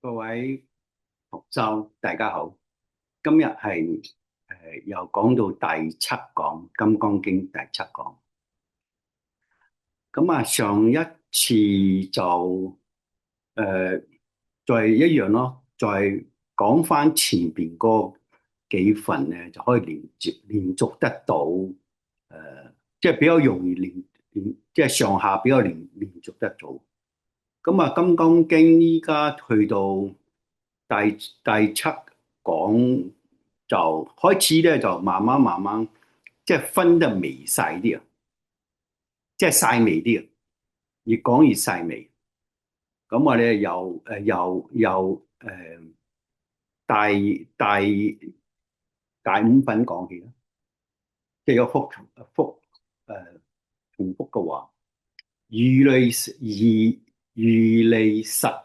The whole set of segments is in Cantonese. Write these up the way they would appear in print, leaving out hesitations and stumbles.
各位學生，大家好。今日係又講到第七講《金剛經》第七講。咁啊，上一次就再一樣咯，再講翻前邊嗰幾份咧，就可以連續得到即係比較容易即係上下比較連續得到。咁啊，《金剛經》依家去到第七講就開始咧，就慢慢即係分得微細啲啊，即係細微啲啊，越講越細微。咁我哋由第五品講起啦，即係有誒重複嘅話，如理實見，如理實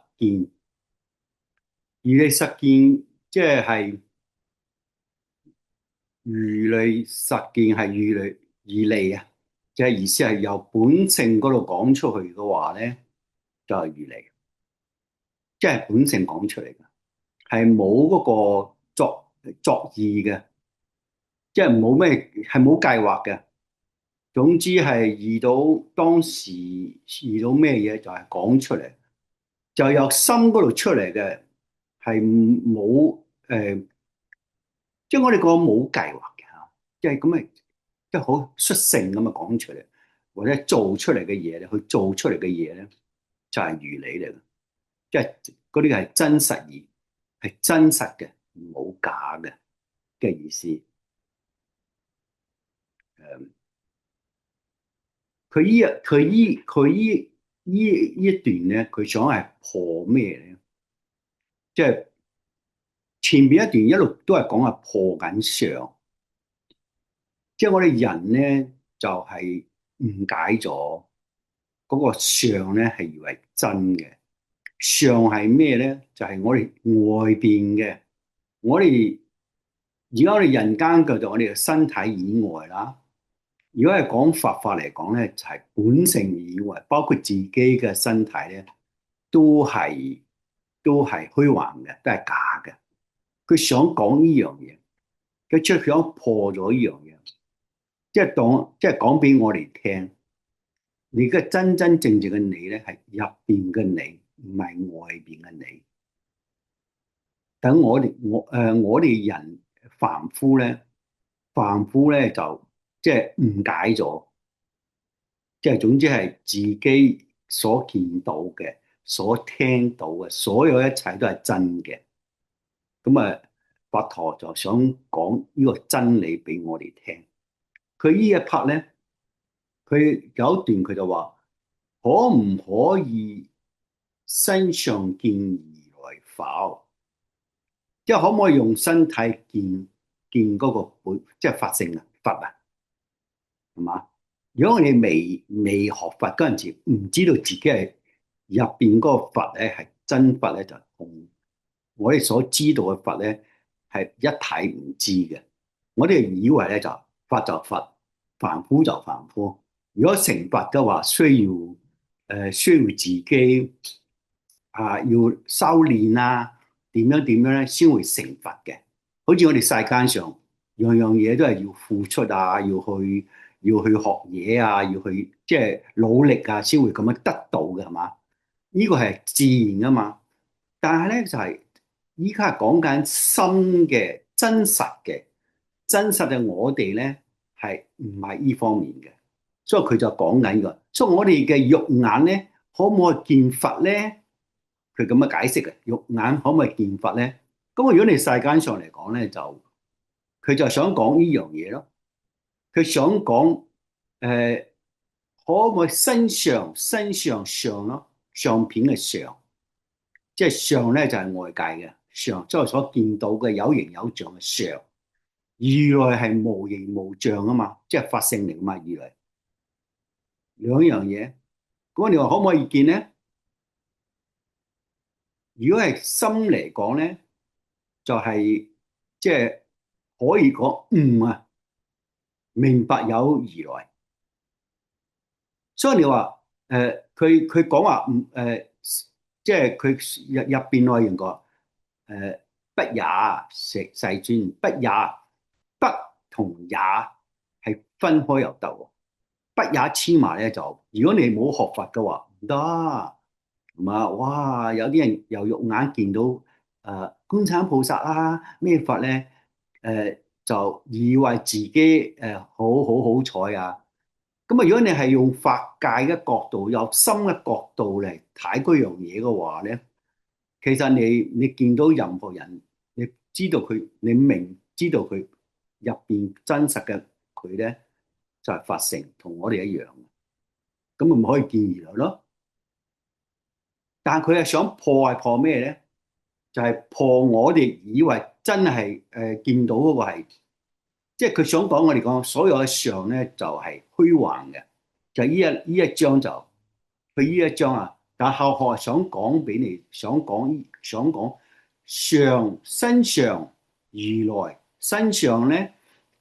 見即係。如理實見係如理啊，即係意思係由本性嗰度講出去嘅話咧，就係如理，即係本性講出嚟嘅，係冇嗰個作意嘅，即係冇咩係冇計劃嘅。總之係遇到當時遇到咩嘢就係講出嚟，就由心嗰度出嚟嘅，係冇即係我哋講冇計劃嘅吓，即係咁嘅。即係好率性咁啊講出嚟，或者做出嚟嘅嘢咧，去做出嚟嘅嘢咧，就係如理嚟嘅，即係嗰啲係真實義，係真實嘅，冇假嘅意思。誒，佢依一段咧，佢想係破咩咧？即係前邊一段一路都係講係破緊相，即係我哋人咧就係誤解咗嗰個相咧係以為真嘅。相係咩咧？就係我哋外邊嘅，而家我哋人間嘅就我哋嘅身體以外啦。如果係講佛法嚟講咧，就係本性以外，包括自己嘅身體咧，都係都係虛幻嘅，都係假嘅。佢想講呢樣嘢，佢想破咗呢樣嘢，即係講俾我哋聽，你嘅真真正正嘅你咧，係入邊嘅你，唔係外邊嘅你。等我哋人凡夫咧就即係誤解咗，即係總之係自己所見到嘅、所聽到嘅，所有一切都係真嘅。咁啊，佛陀就想講呢個真理俾我哋聽。佢呢一 part 咧，佢有一段佢就話：可唔可以身上見如來否？即係可唔可以用身體見嗰個本，即係法性啊，佛啊，係嘛？如果我哋未學佛嗰陣時，唔知道自己係入邊嗰個佛咧係真佛咧，就同我哋所知道嘅佛咧係一體唔知嘅。我哋以為咧就佛就佛，凡夫就凡夫。如果成佛嘅話，需要自己要修煉啊。點樣咧，先會成佛嘅。好似我哋世間上樣樣嘢都係要付出啊，要去學嘢啊，要去即係努力啊，先會咁樣得到嘅，係嘛？呢個係自然噶嘛。但係咧就係依家係講緊心嘅真實嘅我哋咧係唔係呢方面嘅，所以佢就講緊個。所以我哋嘅肉眼咧可唔可以見佛咧？佢咁樣解釋嘅，肉眼可唔可以見佛咧？咁如果你世間上嚟講咧，就佢就想講呢樣嘢咯。佢想講可唔可以身上咯？相片嘅相，即係相咧就係外界嘅相，即係所見到嘅有形有像嘅相。如來係無形無像啊嘛，即係法性嚟啊嘛，如來兩樣嘢。咁你話可唔可以見咧？如果係心嚟講咧，就係即係可以講明白有如來。所以你話佢講話即係佢入邊內容個不也世尊，不也不同也係分開又得喎。不也黐埋咧就，如果你冇學佛嘅話唔得，係嘛？哇！有啲人又肉眼見到觀世音菩薩啊咩佛咧，就以為自己好彩啊！咁啊，如果你係用法界嘅角度，有心嘅角度嚟睇嗰樣嘢嘅話咧，其實你見到任何人，你知道佢，你明知道佢入邊真實嘅佢咧，就係法性，同我哋一樣。咁咪唔可以見而來咯。但係佢係想破咩咧？就係破我哋以為真係見到嗰個係，即係佢想講我哋講所有嘅相咧就係虛幻嘅，就呢一章就佢呢一章啊。但係後學想講俾你，想講相身上如來身上咧，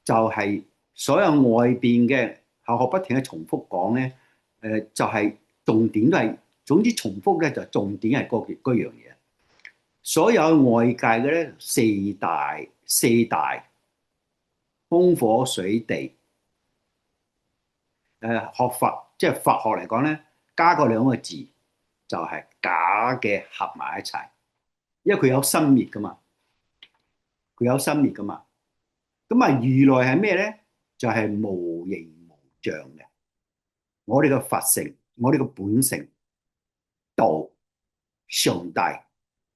就係所有外邊嘅後學不停嘅重複講咧，就係重點都係總之重複咧就重點係嗰樣嘢。所有外界嘅咧四大風火水地，學法即係佛學嚟講咧，加個兩個字就係假嘅合埋一齊，因為佢有生滅噶嘛，佢有生滅噶嘛。咁啊，如來係咩咧？就係無形無像嘅，我哋嘅佛性，我哋嘅本性，道上帝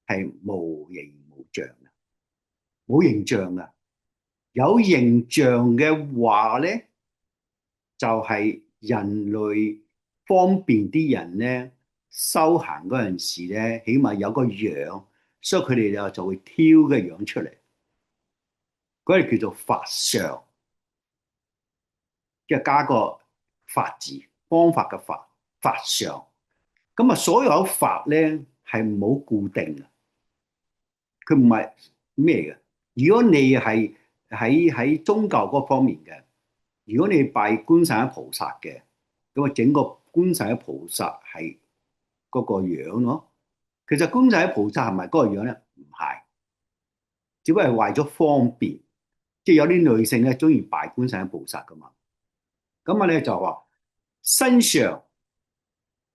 係無形無像嘅，冇形象噶。有形象嘅話咧，就係人類方便啲人咧修行嗰陣時咧，起碼有個樣，所以佢哋就會挑個樣出嚟，嗰啲叫做法相，即係加個法字，方法嘅法，法相。咁啊，所有法咧係冇固定嘅，佢唔係咩嘅。如果你係喺宗教嗰方面嘅，如果你拜觀世音菩薩嘅，咁啊整個觀世音菩薩係嗰個樣咯。其實觀世音菩薩係咪嗰個樣咧？唔係，只不過係為咗方便，即係有啲女性咧中意拜觀世音菩薩噶嘛。咁啊咧就話身上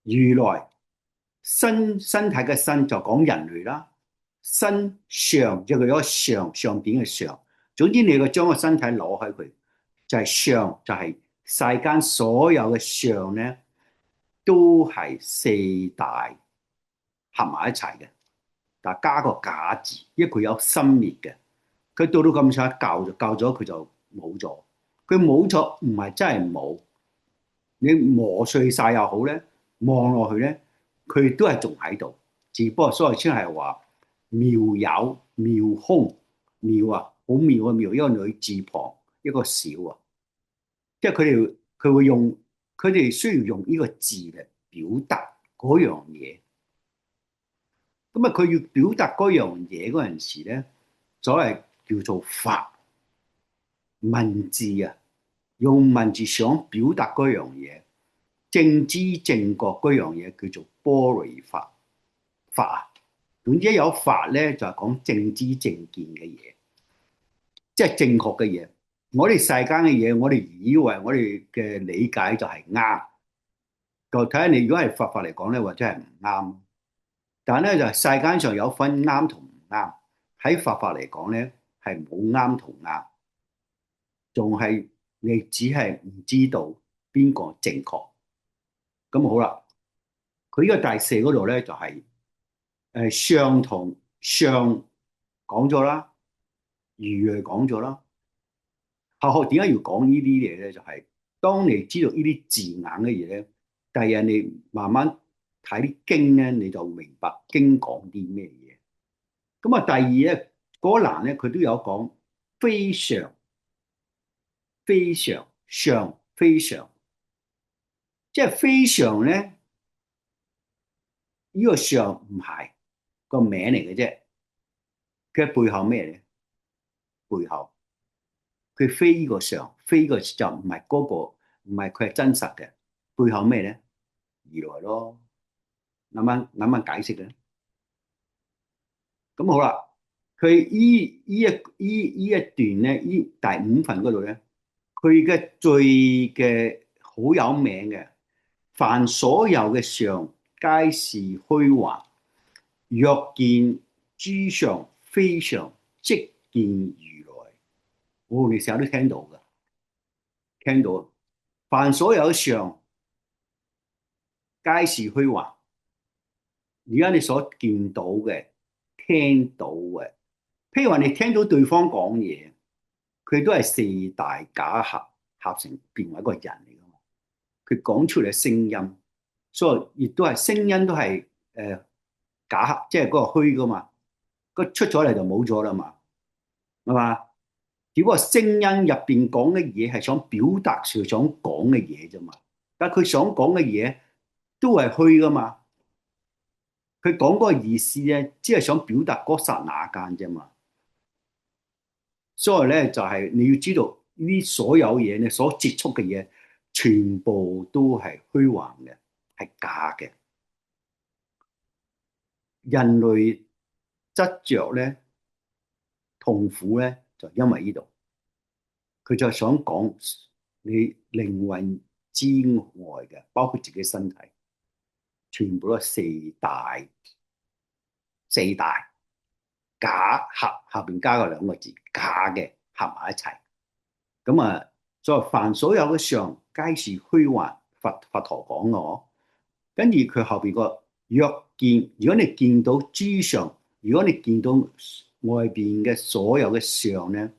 如來身體嘅身就講人類啦，身上就佢有個上邊嘅上。總之你個將個身體攞開佢，就係相，就係世間所有嘅相咧，都係四大合埋一齊嘅，但加個假字，因為佢有生滅嘅。佢到咁上下教咗佢就冇咗，佢冇咗唔係真係冇，你磨碎晒又好咧，望落去咧，佢都係仲喺度，只不過所謂先係話妙有妙空，妙啊，好妙嘅妙，一個女字旁一個小啊，即係佢會用，佢哋需要用呢個字嚟表達嗰樣嘢。咁啊，佢要表達嗰樣嘢嗰陣時咧，所謂叫做法文字啊，用文字想表達嗰樣嘢，正知正覺嗰樣嘢叫做般若法。法啊，總之有法咧就係講正知正見嘅嘢，即係正確嘅嘢。我哋世間嘅嘢，我哋以為我哋嘅理解就係啱，就睇下你如果係佛法嚟講咧，或者係唔啱。但係咧就世間上有分啱同唔啱，喺佛法嚟講咧係冇啱同啱，仲係你只係唔知道邊個正確。咁好啦，佢呢個第四嗰度咧就係相同相講咗啦，如來講咗啦。後學點解要講呢啲嘢咧？就係當你知道呢啲字眼嘅嘢咧，第日你慢慢睇啲經咧，你就明白經講啲咩嘢。咁啊，第二咧嗰欄咧，佢都有講非常、非常、常、非常，即係非常咧，呢個常唔係個名嚟嘅啫，佢背後咩咧？背後佢非呢個常，非個就唔係嗰個，唔係佢係真實嘅。背後咩咧？如來咯，諗諗解釋嘅。咁好啦，佢依一段咧，依第五份嗰度咧，佢嘅最嘅好有名嘅，凡所有嘅相，皆是虛幻。若見諸相非相，即見如來。哦，你成日都聽到噶，聽到。凡所有相，皆是虛幻。而家你所見到嘅、聽到嘅，譬如話你聽到對方講嘢，佢都係四大假合成變為一個人嚟噶嘛。佢講出嚟嘅聲音，所以亦都係聲音都係假合，即係嗰個虛噶嘛。個出咗嚟就冇咗啦嘛，係嘛？只不過聲音入邊講嘅嘢係想表達佢想講嘅嘢啫嘛，但係佢想講嘅嘢都係虛噶嘛。佢講嗰個意思咧，只係想表達嗰剎那間啫嘛。所以咧，就係你要知道呢所有嘢咧，所接觸嘅嘢，全部都係虛幻嘅，係假嘅。人類執着咧，痛苦咧，就因為呢度，佢就想講你靈魂之外嘅，包括自己身體，全部都係四大假合，下邊加個兩個字假嘅合埋一齊。咁啊，所有嘅相，皆是虛幻。佛陀講嘅嗬，跟住佢後邊個若見，如果你見到諸相，如果你見到外邊嘅所有嘅相咧，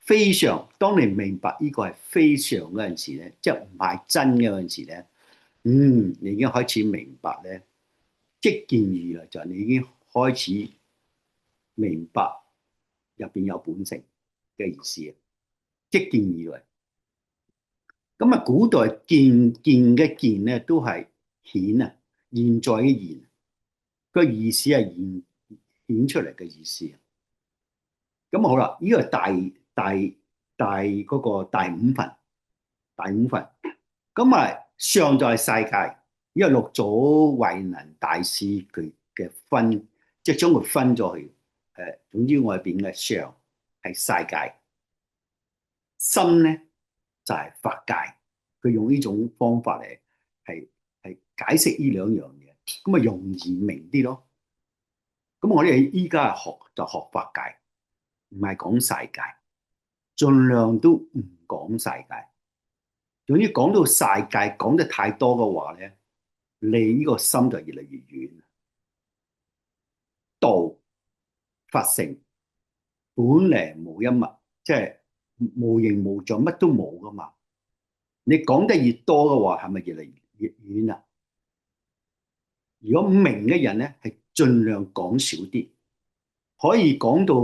非相。當你明白呢個係非相嗰陣時咧，即係唔係真嘅嗰陣時咧，你已經開始明白咧，即見如來就係你已經開始明白入邊有本性嘅意思啊，即見如來。咁啊，古代見嘅見咧，都係顯啊，現在嘅現，個意思係顯出嚟嘅意思。咁好啦，呢個大嗰個第五份，咁啊上就係世界，因為六祖慧能大師佢嘅分，即係將佢分咗去，總之外邊嘅上係世界，心咧就係法界。佢用呢種方法嚟係解釋呢兩樣嘢，咁啊容易明啲咯。咁我哋依家學法界，唔係講世界，盡量都唔講世界。總之講到世界講得太多嘅話咧，你呢個心就越嚟越遠。道法性本嚟無一物，即係無形無象，乜都冇噶嘛。你講得越多嘅話，係咪越嚟越遠啊？如果唔明嘅人咧，係盡量講少啲，可以講到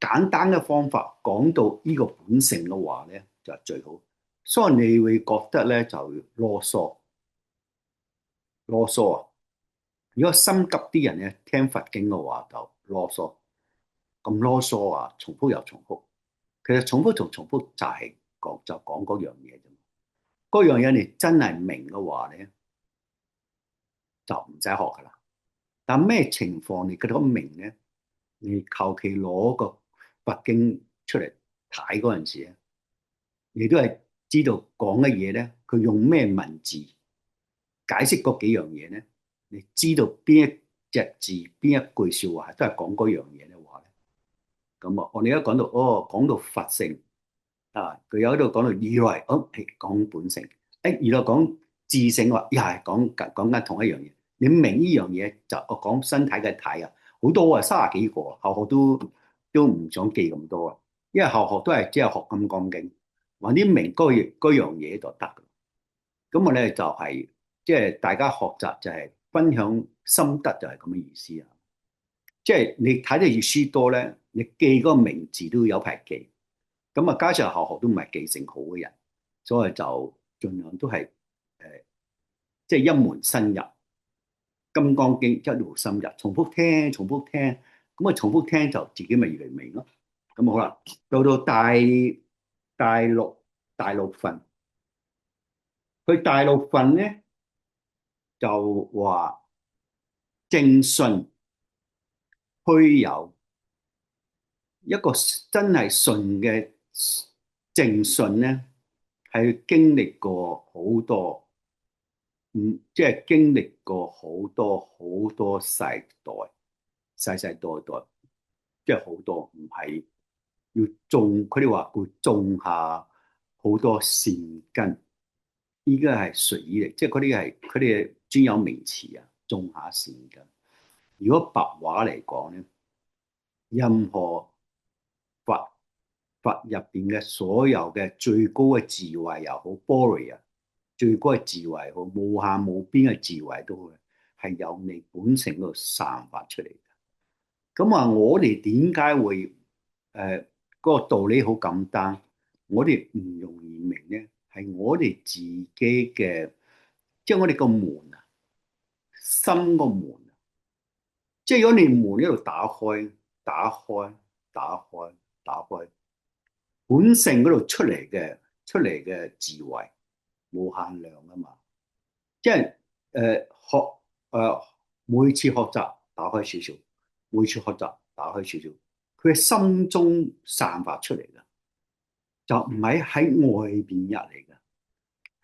簡單嘅方法，講到呢個本性嘅話咧，就係最好。所以你會覺得咧就囉嗦啊！如果心急啲人咧，聽佛經嘅話就囉嗦，咁囉嗦啊，重複又重複。其實重複同重複就講嗰樣嘢啫。嗰樣嘢你真係明嘅話咧，就唔使學噶啦。但咩情況你覺得明咧？你求其攞個佛經出嚟睇嗰陣時咧，你都係知道講嘅嘢咧，佢用咩文字解釋嗰幾樣嘢咧？你知道邊一隻字、邊一句說話都係講嗰樣嘢嘅話咧，咁啊，我哋而家講到講到佛性啊，佢有喺度講到如來，係講本性，如來講自性嘅話，又係講緊同一樣嘢。你明呢樣嘢就我講身體嘅體啊，好多啊，30幾個，後學都唔想記咁多啊，因為後學都係只係學《金剛經》，話啲明嗰樣嘢就得。咁我咧就係即係大家學習就係分享心得，就係咁嘅意思啊！即係你睇得越書多咧，你記嗰個名字都有排記。咁啊，加上後學都唔係記性好嘅人，所以就盡量都係即係一門深入《金剛經》，一路深入，重複聽，重複聽，咁啊重複聽就自己咪越嚟越明咯。咁好啦，到第六份，佢第六份咧就話正信虛有，一個真係信嘅正信咧，係經歷過好多，即係經歷過好多好多世代，世世代代，即係好多，唔係要種，佢哋話會種下好多善根，依家係屬於嚟，即係嗰啲係佢哋專有名詞啊，種下善根。如果白話嚟講咧，任何佛佛入邊嘅所有嘅最高嘅智慧又好 Bori 啊，最高嘅智慧好，無限無邊嘅智慧都好，係由你本性嗰度散發出嚟嘅。咁啊，我哋點解會嗰個道理好簡單？我哋唔容易明咧，係我哋自己嘅，即係我哋個門啊，心個門啊，即係如果你門一路打開、打開、打開、打開，本性嗰度出嚟嘅智慧無限量啊嘛！即係學每次學習打開少少，每次學習打開少少，佢係心中散發出嚟嘅，就唔係喺外邊入嚟嘅。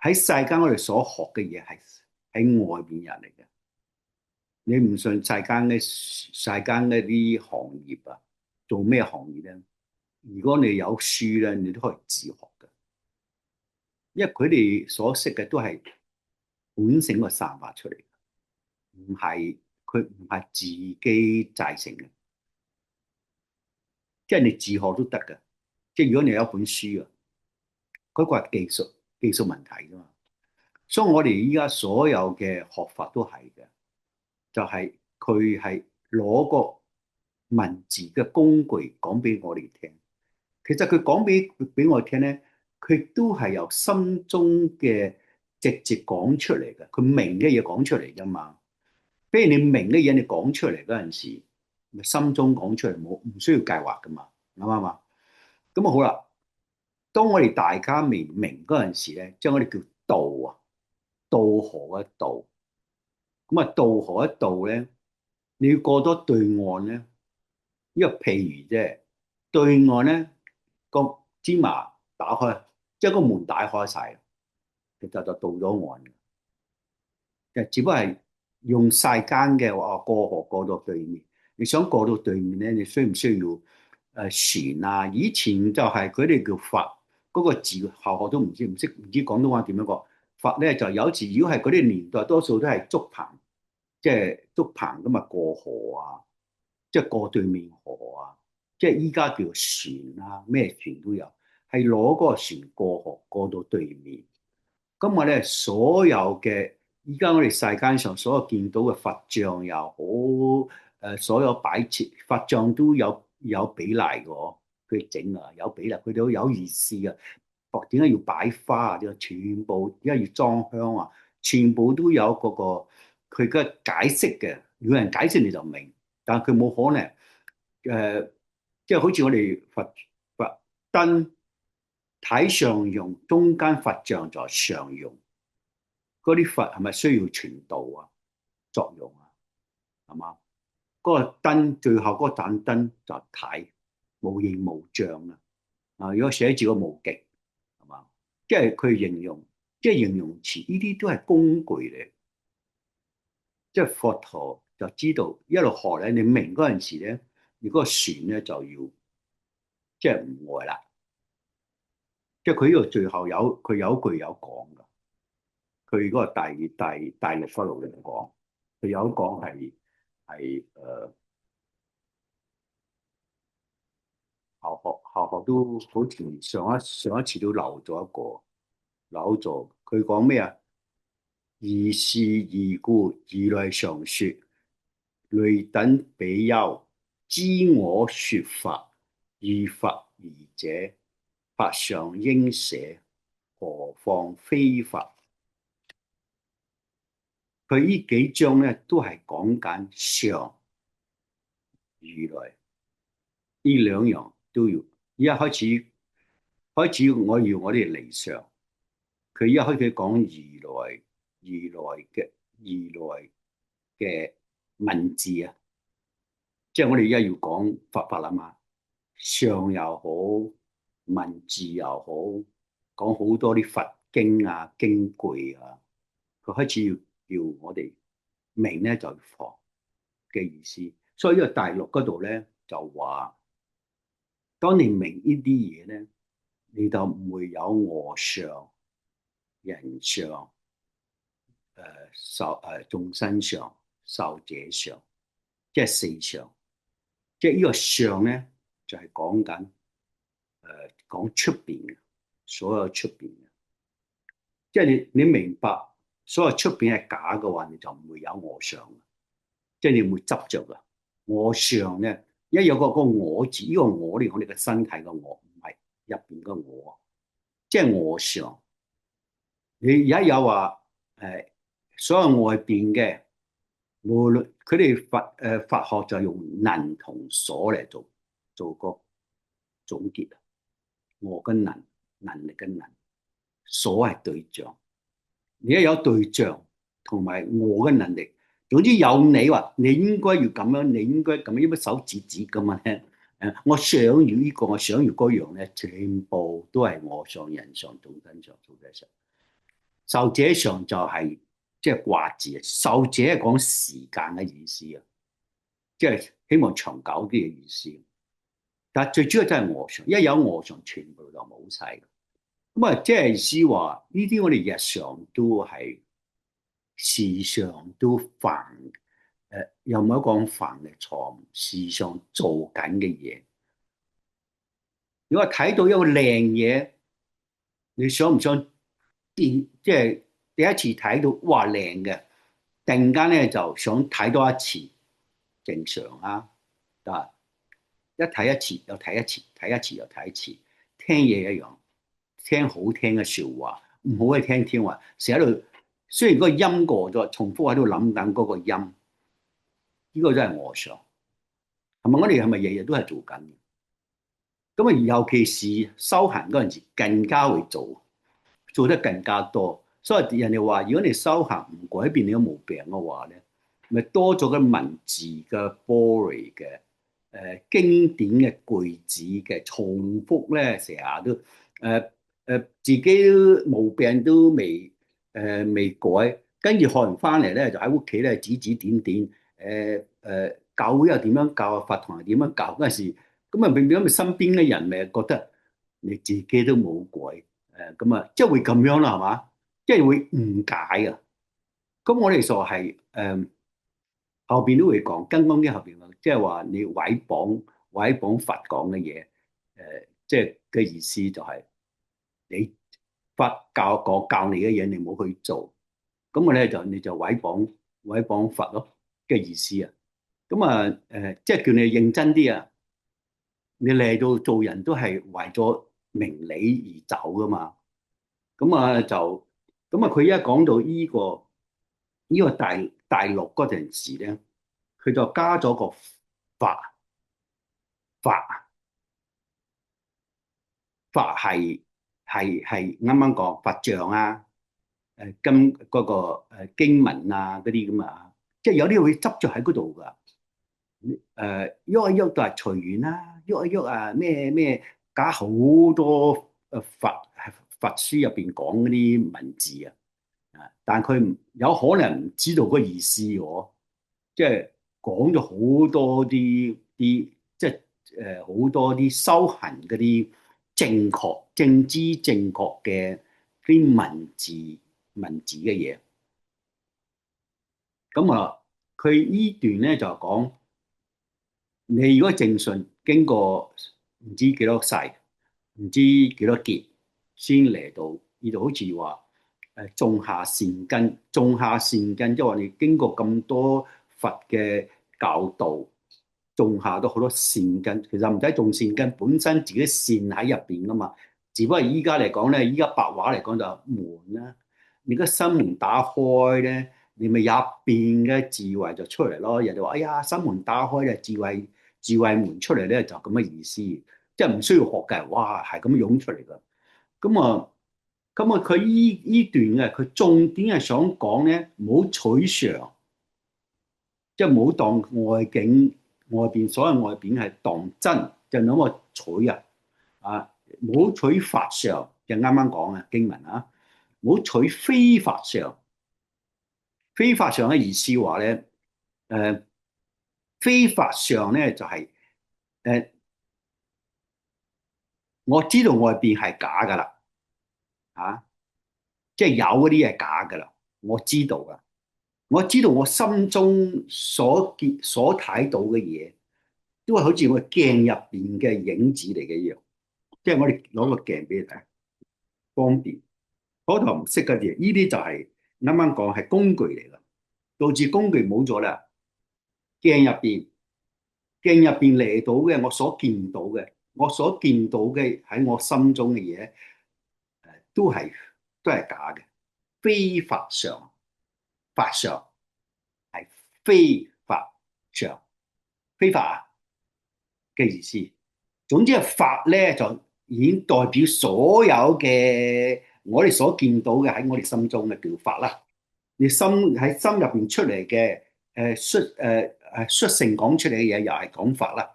喺世間我哋所學嘅嘢係喺外邊入嚟嘅。你唔信世間嘅啲行業啊，做咩行業咧？如果你有書咧，你都可以自學嘅，因為佢哋所識嘅都係本性個散發出嚟。唔係佢唔係自己製成嘅，即係你自學都得㗎。即係如果你有一本書啊，嗰個係技術問題㗎嘛。所以我哋依家所有嘅學法都係嘅，就係佢係攞個文字嘅工具講俾我哋聽。其實佢講俾我聽咧，佢都係由心中嘅直接講出嚟嘅，佢明嘅嘢講出嚟㗎嘛。譬如你明嘅嘢，你講出嚟嗰陣時，咪心中講出嚟，冇唔需要計劃噶嘛，啱唔啱啊？咁啊好啦，當我哋大家未明嗰陣時咧，即係我哋叫渡啊，渡河嘅渡。咁啊，渡河一渡咧，你要過多對岸咧，呢個譬如啫，對岸咧個芝麻打開，即係個門打開晒，其實就渡咗岸。只不過係用晒間嘅話過河過到對面。你想過到對面咧，你需唔需要船啊？以前就係佢哋叫筏，嗰、那個字後學都唔知廣東話點樣講。筏咧就有時如果係嗰啲年代，多數都係竹棚，即係竹棚咁啊過河啊，即係過對面河啊，即係依家叫船啊，咩船都有，係攞嗰個船過河過到對面。咁我咧所有嘅，依家我哋世間上所有見到嘅佛像又好，所有擺設佛像都有比例嘅，佢整啊有比例，佢哋都有意思嘅。佛點解要擺花啊？點解全部點解要裝香啊？全部都有嗰個佢嘅解釋嘅。有人解釋你就明，但係佢冇可能即係好似我哋佛燈睇上用，中間佛像在上用。嗰啲佛係咪需要傳道啊？作用啊？係嘛？嗰個燈最後嗰盞燈就睇無形無象啊！啊，如果寫住個無極係嘛？即係佢形容，即係形容詞，呢啲都係工具嚟。即係佛陀就知道一路學咧，你明嗰陣時咧，如果個船咧就要即係唔愛啦。即係佢呢個最後佢有一句有講㗎。佢嗰個大力佛路嚟講，佢有講係校學都好似上一次都漏咗一個漏咗。佢講咩啊？如是而故，如來常說：汝等比丘，知我說法，如法義者，法上應捨，何況非法？佢呢幾章咧都係講緊上如來呢兩樣都要。依家開始我哋離上，佢一開始講如來嘅文字啊，即係我哋而家要講佛法啊嘛，相又好，文字又好，講好多啲佛經啊、經句啊，佢開始要我哋明咧就係佛嘅意思。所以呢個大陸嗰度咧就話，當你明呢啲嘢咧，你就唔會有我相、人相、眾生相、壽者相，即係四相。即係呢個相咧，就係講緊講出邊嘅，所有出邊嘅。即係你明白，所有出邊係假嘅話，你就唔會有我相。即係你唔會執着噶。我相咧，一有個我字，呢個我咧，我哋嘅身體嘅我，唔係入邊嘅我，即係我相。你而家有話所有外邊嘅，無論佢哋佛學就用能同所嚟做個總結啊。我嘅能力嘅能，所係對象。而家有對象同埋我嘅能力，總之有你話你應該要咁樣，你應該咁樣，因為手指指咁樣咧。我想要呢個，我想要嗰樣咧，全部都係我上人上眾生上做嘅上。壽者上就係即係掛字啊，壽者係講時間嘅意思啊，即係希望長久啲嘅意思。但係最主要都係我上，一有我上，全部就冇晒。咁啊，即係意思話呢啲我哋日常都係時常都犯，有冇一講犯嘅錯誤，時常做緊嘅嘢。如果睇到一個靚嘢，你想唔想即係第一次睇到哇靚嘅，突然間咧就想睇多一次，正常啊。啊，一睇一次又睇一次，睇一次又睇一次，聽嘢一樣，聽好聽嘅笑話，唔好去聽天話，成日喺度。雖然嗰個音過咗，重複喺度諗緊嗰個音，呢個真係我想。係咪我哋係咪日日都係做緊嘅？咁啊，尤其是修行嗰陣時，更加會做得更加多。所以人哋話，如果你修行唔改變你個毛病嘅話咧，咪多咗個文字嘅 body 嘅經典嘅句子嘅重複咧，成日都自己毛病都未改，跟住學完翻嚟咧，就喺屋企咧指指點點，教會又點樣教啊，佛堂又點樣教嗰陣時，咁啊明明咁，身邊嘅人咪覺得你自己都冇改，咁啊，即係會咁樣啦，係嘛？即係會誤解啊！咁我哋就係後邊都會講，跟剛啲後邊即係話你毀謗佛講嘅嘢，即係嘅意思就係你佛教你嘅嘢，你冇去做，咁我咧你就毀謗佛咯嘅意思啊！咁啊即係叫你認真啲啊！你嚟到做人都係為咗明理而走噶嘛？咁啊就咁啊，佢一講到呢個大陸嗰陣時咧，佢就加咗個法法係啱啱講佛像啊，嗰個經文啊嗰啲咁啊，即係有啲會執着喺嗰度噶。喐一喐就係隨緣啦，喐一喐啊咩咩，加好多佛書入邊講嗰啲文字啊。但佢有可能唔知道個意思喎，即係講咗好多啲，即係好多啲修行嗰啲正知正確嘅啲文字嘅嘢。咁啊，佢呢段咧就講，你如果正信經過唔知幾多世，唔知幾多劫，先嚟到呢度，好似話種下善根，種下善根，即係話你經過咁多佛嘅教導，種下咗好多善根。其實唔使種善根，本身自己善喺入邊噶嘛。只不過依家嚟講咧，依家白話嚟講就門啦。你個心門打開咧，你咪入邊嘅智慧就出嚟咯。人哋話：哎呀，心門打開咧，智慧門出嚟咧，就咁嘅意思。即係唔需要學嘅，哇，係咁湧出嚟噶。咁啊，佢依段嘅，佢重點係想講咧，唔好取常，即係唔好當外邊所有外邊係當真，就諗我取啊，唔好取法上，就啱啱講嘅經文啊，唔好取非法上。非法上嘅意思話咧，誒、非法上咧就係、誒、我知道外邊係假噶啦，啊，即係有嗰啲係假噶啦，我知道噶，我知道我心中所睇到嘅嘢，都係好似我鏡入邊嘅影子嚟嘅一樣，即係我哋攞個鏡俾你睇，方便。嗰頭唔識嗰啲，呢啲就係啱啱講係工具嚟噶，導致工具冇咗啦，鏡入邊。鏡入邊嚟到嘅，我所見到嘅，我所見到嘅喺我心中嘅嘢，都係都係假嘅，非法上，法上係非法上，非法嘅意思。總之係法咧，就已經代表所有嘅我哋所見到嘅喺我哋心中嘅叫法啦。你心喺心入邊出嚟嘅，率性講出嚟嘅嘢，又係講法啦。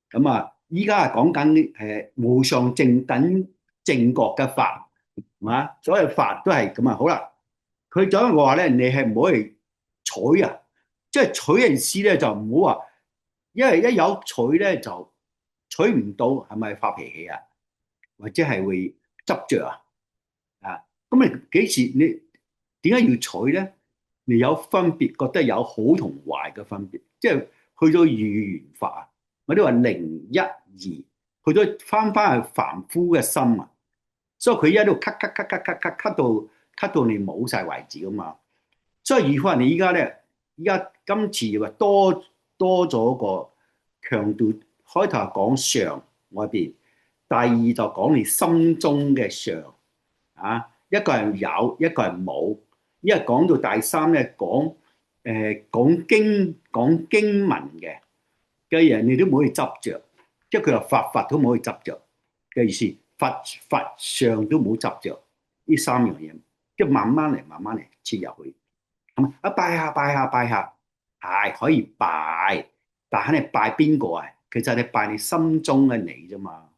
咁啊，依家係講緊無上正等正覺嘅法，係嘛？所有法都係咁啊。好啦，佢就話咧，你係唔可以取啊，即係取嘅意思咧，就唔好話，因為一有取咧就取唔到，係咪發脾氣啊？或者係會執着啊？啊，咁你幾時你點解要取咧？你有分別，覺得有好同壞嘅分別，即係去到二元法，我哋話零一二，去到翻去凡夫嘅心啊，所以佢一路咳到你冇晒為止噶嘛。所以如果你依家咧，依家今次又話多咗個強調，開頭係講上外邊，第二就講你心中嘅上啊，一個人有，一個人冇。因為講到第三咧，講經文嘅人，你都唔可以執着，即係佢話法都唔可以執着嘅意思，法上都唔好執着呢三樣嘢，即係慢慢嚟切入去。係嘛？拜下，係可以拜，但係你拜邊個啊？其實你拜你心中嘅你啫嘛，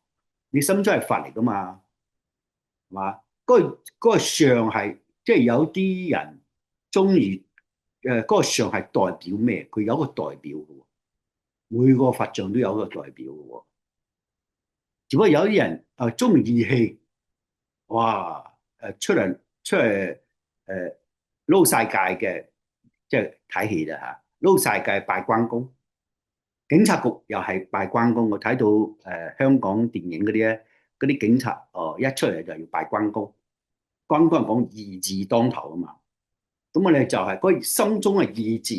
你心中係佛嚟噶嘛，係嘛？嗰個上係即係有啲人中意嗰個上係代表咩？佢有一個代表嘅喎，每個佛像都有一個代表嘅喎。只不過有啲人中意義氣，哇出嚟撈晒界嘅，即係睇戲啦嚇，撈晒界拜關公，警察局又係拜關公。我睇到香港電影嗰啲咧，嗰啲警察一出嚟就要拜關公。關公係講義字當頭啊嘛，咁我哋就係嗰個心中嘅義字，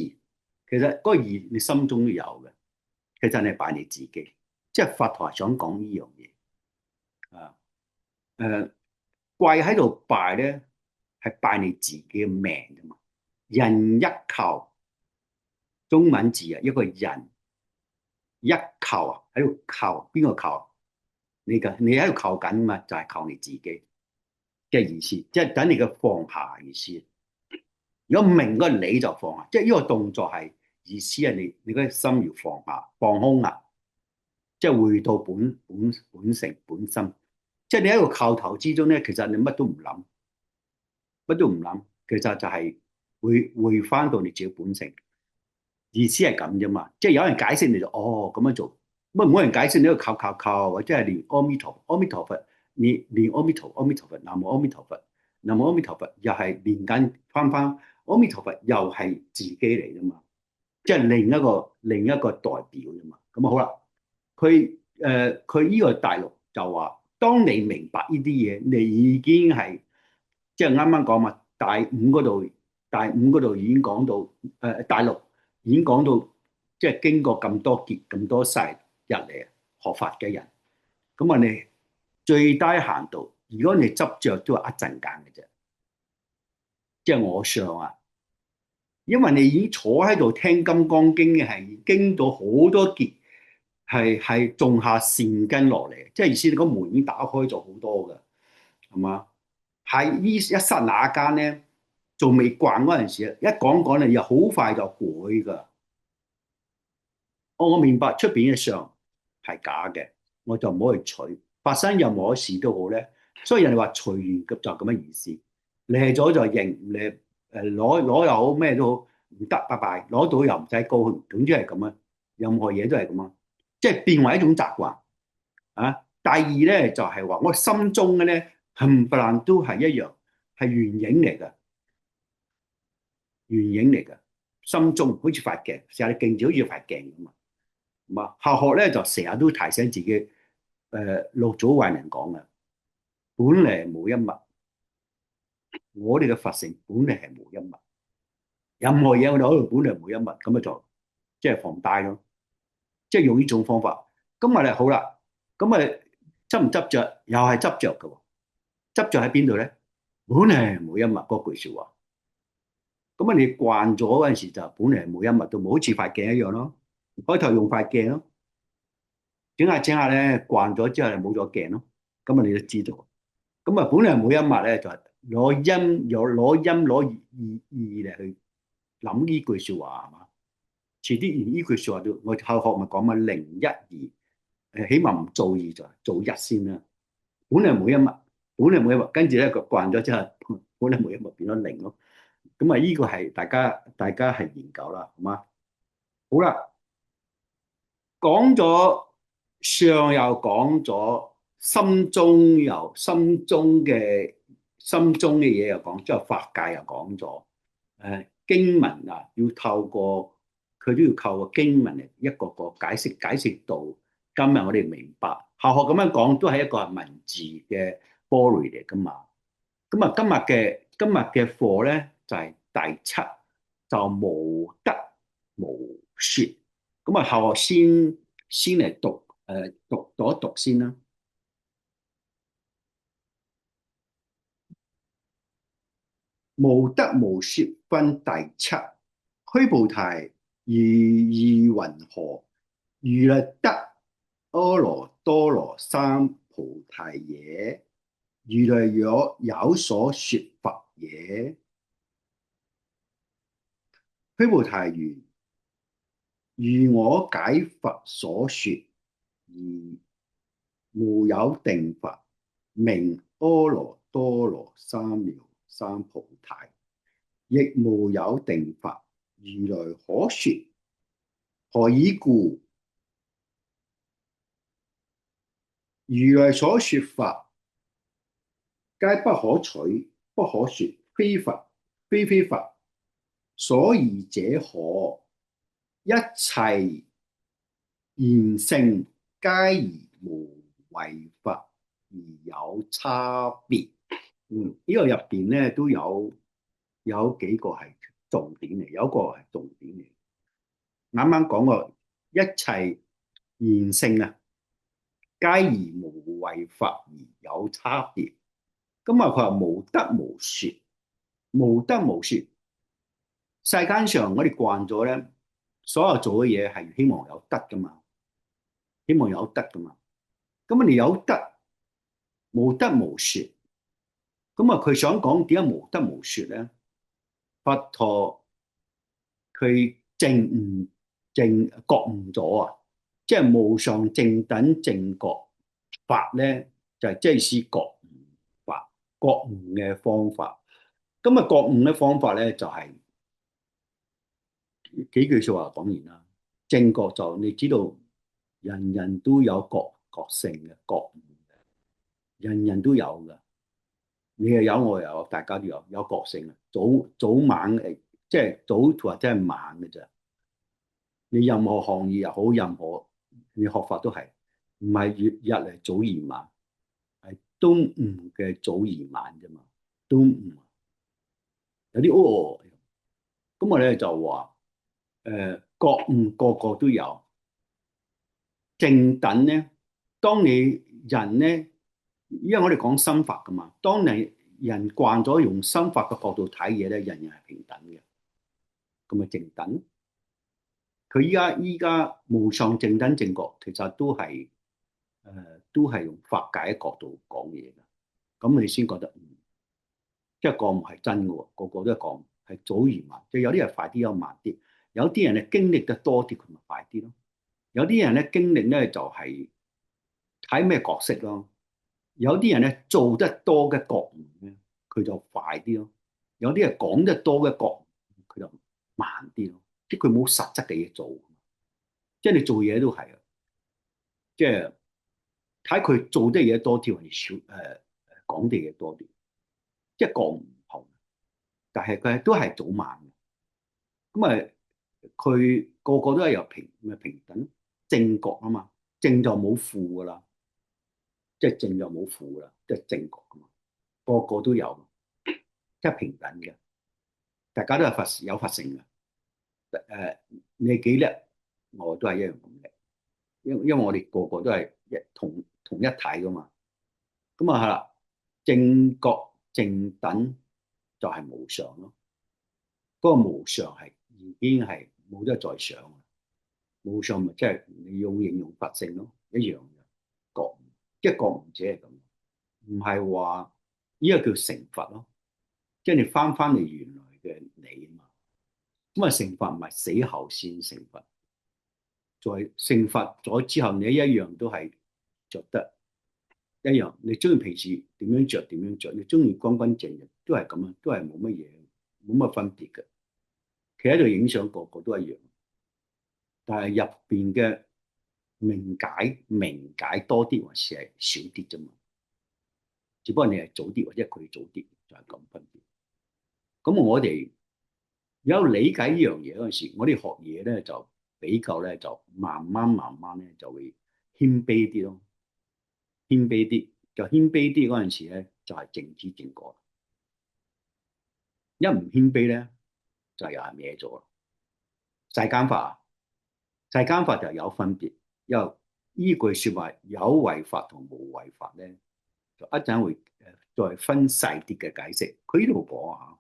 其實嗰個義你心中都有嘅，其實你係拜你自己，即係佛陀係想講呢樣嘢啊。跪喺度拜咧，係拜你自己嘅命噶嘛。人一求，中文字啊，一個人一求啊，喺度求邊個求？你喺度求緊嘛，就係求你自己嘅意思，即係等你嘅放下意思。如果唔明嗰個你就放下，即係呢個動作係意思係你嗰個心要放下放空啊，即係回到本性本心。即係你喺個叩頭之中咧，其實你乜都唔諗，乜都唔諗，其實就係回翻到你自己本性。意思係咁啫嘛。即係有人解釋你就咁樣做，乜冇人解釋你喺度靠，或者係念阿彌陀佛，你念阿彌陀佛，南無阿彌陀佛，南無阿彌陀佛，又係念緊翻阿彌陀佛，又係自己嚟噶嘛，即係另一個代表啫嘛。咁啊好啦，佢呢個大陸就話，當你明白呢啲嘢，你已經係即係啱啱講嘛，大五嗰度已經講到，大陸已經講到，即係經過咁多劫咁多世入嚟學法嘅人，咁啊你最低限度，如果你執着都係一陣間嘅啫，即係我上啊，因為你已經坐喺度聽《金剛經》嘅係經到好多劫，係種下善根落嚟，即係意思你個門已經打開咗好多㗎，係嘛？喺呢一剎那間咧，仲未慣嗰陣時，一講咧又好快就改㗎。我明白出邊嘅相係假嘅，我就唔好去取。發生任何事都好咧，所以人哋話隨緣就咁嘅意思。嚟咗就認，嚟攞又好咩都好，唔得拜拜，攞到又唔使高興，總之係咁啊。任何嘢都係咁啊，即係變為一種習慣啊。第二咧就係話我心中嘅咧冚唪唥都係一樣，係圓影嚟㗎，圓影嚟㗎。心中好似塊鏡，成日鏡子好似塊鏡咁啊。嘛，後學咧就成日都提醒自己，六祖慧能講嘅，本嚟無一物，我哋嘅佛性本嚟係無一物，任何嘢我哋喺度本嚟無一物，咁啊就即係放低咯，即係用呢種方法。咁啊咧好啦，咁啊執唔執着？又係執着嘅喎，執着喺邊度咧？本嚟係無一物嗰句説話，咁啊你慣咗嗰陣時就本嚟係無一物，都冇好似塊鏡一樣咯。開頭用塊鏡咯，整下咧慣咗之後就冇咗鏡咯，咁啊你就知道。咁啊，本嚟每一物咧就係攞音攞義嚟去諗呢句説話係嘛？遲啲呢句説話都我後學咪講嘛，零一二，起碼唔做二就做一先啦。本嚟每一物，本嚟每一物，跟住咧佢慣咗之後，本嚟每一物變咗零咯。咁啊，呢個係大家係研究啦，好嗎？好啦，講咗上又講咗，心中嘅嘢又講，之後法界又講咗。經文啊，要透過佢都要透過經文嚟一個個解釋，解釋到今日我哋明白。學咁樣講都係一個文字嘅波類嚟噶嘛。咁啊，今日嘅課咧就係第七，就無得無說。咁啊，後學先嚟讀一讀先啦。無得無說分第七。虛菩提，如意云何？如來得阿耨多羅三菩提耶？如來有所說法耶？虛菩提言：如我解佛所說，而無有定法，名阿耨多羅三藐三菩提，亦無有定法，如來可說。何以故？如來所說法，皆不可取，不可說，非佛，非佛。所以者何？一切賢聖皆宜無為法而有差別。呢個入邊咧都有幾個係重點嚟，有一個係重點嚟。啱啱講過一切賢聖啊，皆宜無為法而有差別。咁啊，佢話無得無說，無得無說。世間上我哋慣咗咧，所有做嘅嘢係希望有得噶嘛，希望有得噶嘛。咁你有得，無得無說。咁啊，佢想講點解無得無說咧？佛陀佢覺悟咗啊，即係無上正等正覺法咧，就係即係是覺悟法，覺悟嘅方法。咁啊，覺悟嘅方法咧就係幾句說話講完啦。正覺就你知道，人人都有覺性嘅覺悟嘅，人人都有㗎。你又有，我又有，大家都有覺性啊。早晚誒，即係早或者係晚嘅咋。你任何行業又好，任何你學法都係，唔係日嚟早而晚，係中午嘅早而晚啫嘛。中午有啲咁我咧就話覺悟個個都有。正等咧，當你人咧，因為我哋講心法噶嘛，當你人慣咗用心法嘅角度睇嘢咧，人人係平等嘅，咁咪正等。佢依家無上正等正覺，其實都係用法界嘅角度講嘢嘅，咁你先覺得即係覺悟係真嘅喎，個個都係覺悟，係早而晚，即係有啲人快啲，有慢啲，有啲人咧經歷得多啲，佢咪快啲咯。有啲人咧經歷咧就係睇咩角色咯。有啲人咧做得多嘅覺悟咧，佢就快啲咯。有啲人講得多嘅覺悟，佢就慢啲咯。即係佢冇實質嘅嘢做，即係你做嘢都係啊。即係睇佢做啲嘢多啲，還是少講啲嘢多啲。即係覺悟唔同，但係佢都係早晚嘅。咁啊，佢個個都係有平等正覺啊嘛，正就冇負噶啦，即係正就冇負噶啦，即係正覺啊嘛，個個都有，即係平等嘅，大家都係有佛性嘅。你幾叻，我都係一樣咁叻，因為我哋個個都係同一體噶嘛。咁啊係啦，正覺正等就係無常咯。嗰個無常係已經係冇得再想啦。無常咪即係你要形容佛性咯，一樣嘅覺悟，即係覺悟者係咁，唔係話呢個叫成佛咯，即係你翻嚟原來嘅你啊嘛。咁啊，成佛唔係死後先成佛，在成佛咗之後，你一樣都係着得一樣。你中意平時點樣着點樣着，你中意乾乾淨淨都係咁樣，都係冇乜嘢，冇乜分別嘅。企喺度影相，個個都一樣，但係入邊嘅明解多啲，還是係少啲啫嘛？只不過你係早啲，或者佢早啲，就係咁分別。咁我哋有理解呢樣嘢嗰陣時，我哋學嘢咧就比較咧就慢慢咧就會謙卑啲咯，謙卑啲就謙卑啲嗰陣時咧就係正知正覺，一唔謙卑咧就又係歪咗啦。世間法，世間法就有分別，因為依句説話有為法同無為法咧，就一陣會再分細啲嘅解釋。佢呢度講啊，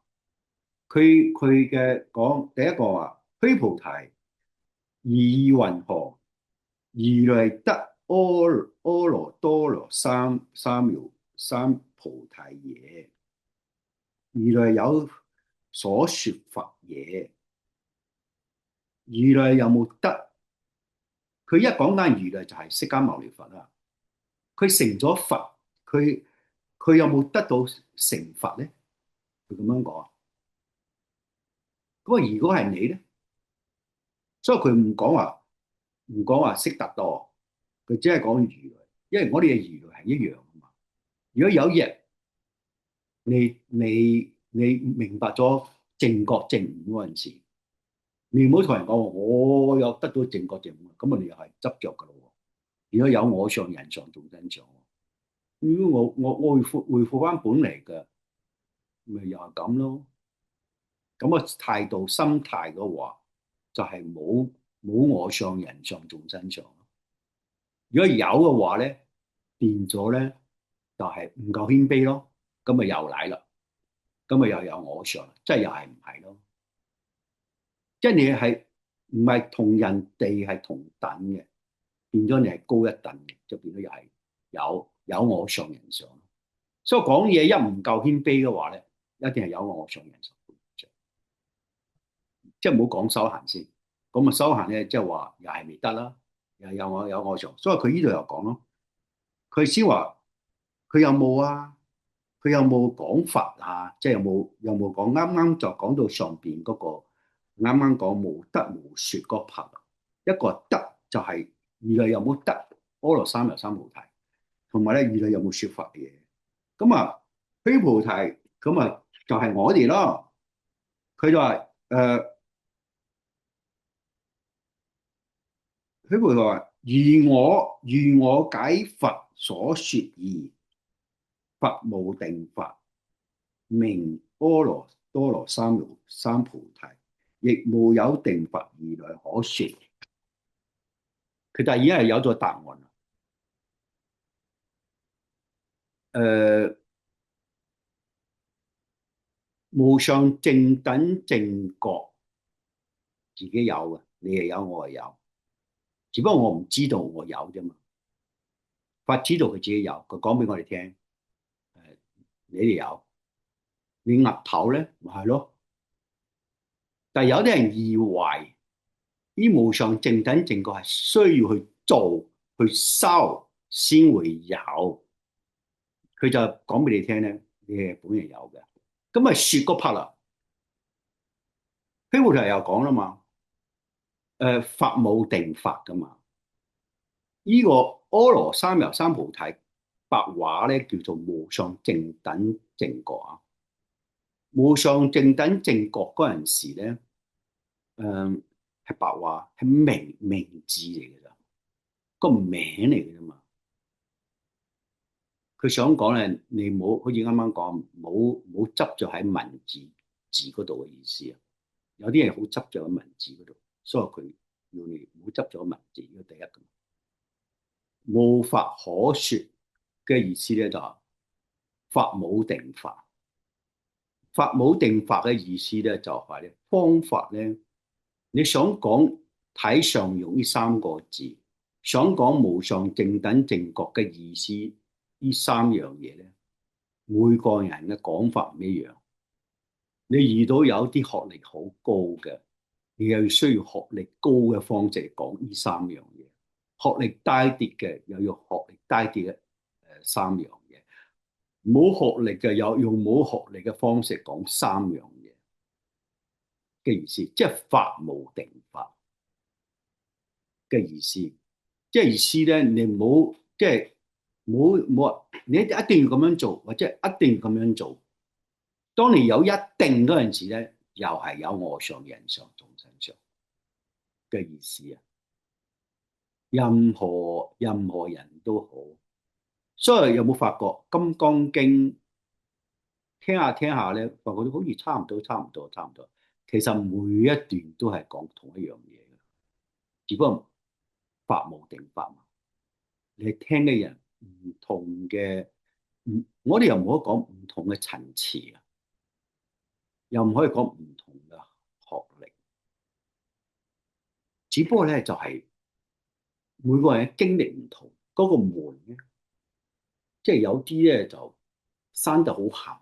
佢嘅講第一個話，虛菩提，意云何？如來得阿耨多羅三藐三菩提耶？如來有所說法耶？如來有冇得？佢一講緊如來就係釋迦牟尼佛啦。佢成咗佛，佢有冇得到成佛咧？佢咁樣講。咁啊，如果係你咧，所以佢唔講話識得多，佢只係講如來，因為我哋嘅如來係一樣噶嘛。如果有一日你明白咗正覺正悟嗰陣時，你唔好同人講我有得到正覺正悟，咁啊你又係執着噶咯。如果有我相、人相、眾生相，如果我回復翻本嚟嘅，咪又係咁咯。咁嘅態度、心態嘅話，就係冇我相、人相、眾生相。如果有嘅話咧，變咗咧就係唔夠謙卑咯。咁咪又嚟啦，咁咪又有我相，即係又係唔係咯？即係你係唔係同人哋係同等嘅，變咗你係高一等嘅，就變咗又係有我相、人相。所以講嘢一唔夠謙卑嘅話咧，一定係有我相、人相。即係唔好講修行先，咁啊修行咧，即係話又係未得啦，又有我相，所以佢呢度又講咯，佢先話佢有冇啊？佢有冇講法啊？即係有冇講？啱啱就講到上邊嗰個，啱啱講無得無說嗰 part，一個得就係如來有冇得阿羅三藐三菩提，同埋咧如來有冇說法嘅嘢。咁啊虛菩提咁啊就係我哋咯，佢就話佢會話：如我解佛所說義，佛無定法，名阿耨多羅三藐三菩提，亦無有定法如來可說。佢就已經係有咗答案啦。誒、無上正等正覺，自己有嘅，你係有，我係有，只不過我唔知道我有啫嘛。佛知道佢自己有，佢講俾我哋聽。你哋有，你岌頭咧，咪係咯。但係有啲人以為呢無上正等正覺係需要去做去修先會有。佢就講俾你聽咧，你係本嚟有嘅。咁啊，説嗰 part 啦，虛無題又講啦嘛，法冇定法噶嘛。呢、個阿羅三藐三菩提白話咧叫做無上正等正覺啊。無上正等正覺嗰陣時咧，係白話係名字嚟嘅咋，個名嚟嘅啫嘛。佢想講咧，你冇好似啱啱講，冇執着喺文字嗰度嘅意思啊。有啲人好執着喺文字嗰度，所以佢要你唔好執着喺文字，呢個第一咁。無法可説嘅意思咧就係法冇定法，法冇定法嘅意思咧就係咧方法咧，你想講體上用呢三個字，想講無上正等正覺嘅意思，呢三樣嘢咧，每個人嘅講法唔一樣。你遇到有啲學歷好高嘅，你又需要學歷高嘅方式嚟講呢三樣嘢；學歷低啲嘅又要學歷低啲嘅三樣嘢；冇學歷嘅又用冇學歷嘅方式講三樣嘢嘅意思，即係法冇定法嘅意思。即係意思咧，你唔好即係冇話你一定要咁樣做，或者一定要咁樣做。當你有一定嗰陣時咧，又係有我上人上眾生上嘅意思啊！任何人都好，所以有冇發覺《金剛經》聽下聽下咧，發覺好似差唔多。其實每一段都係講同一樣嘢嘅，只不過法冇定法嘛。你聽嘅人唔同嘅，我哋又唔可以講唔同嘅層次啊，又唔可以講唔同嘅學歷。只不過咧，就係每個人嘅經歷唔同，嗰個門咧，即係有啲咧就生得好鹹，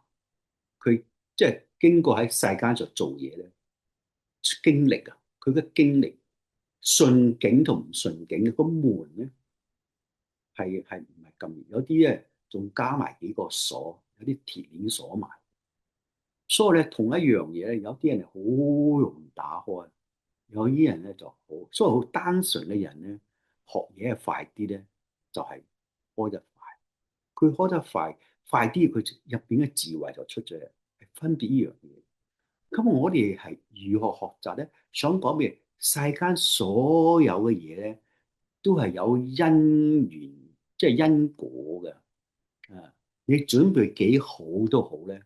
佢即係經過喺世間上做嘢咧，經歷啊，佢嘅經歷順境同唔順境嘅個門咧，係唔係咁？有啲咧仲加埋幾個鎖，有啲鐵鏈鎖埋。所以咧，同一樣嘢咧，有啲人係好容易打開。有啲人咧就好，所以好單純嘅人咧，學嘢係快啲咧，就係開得快。佢開得快啲，佢入邊嘅智慧就出咗嚟，係分別呢樣嘢。咁我哋係如何學習咧？想講咩？世間所有嘅嘢咧，都係有因緣，即係因果嘅。啊，你準備幾好都好咧，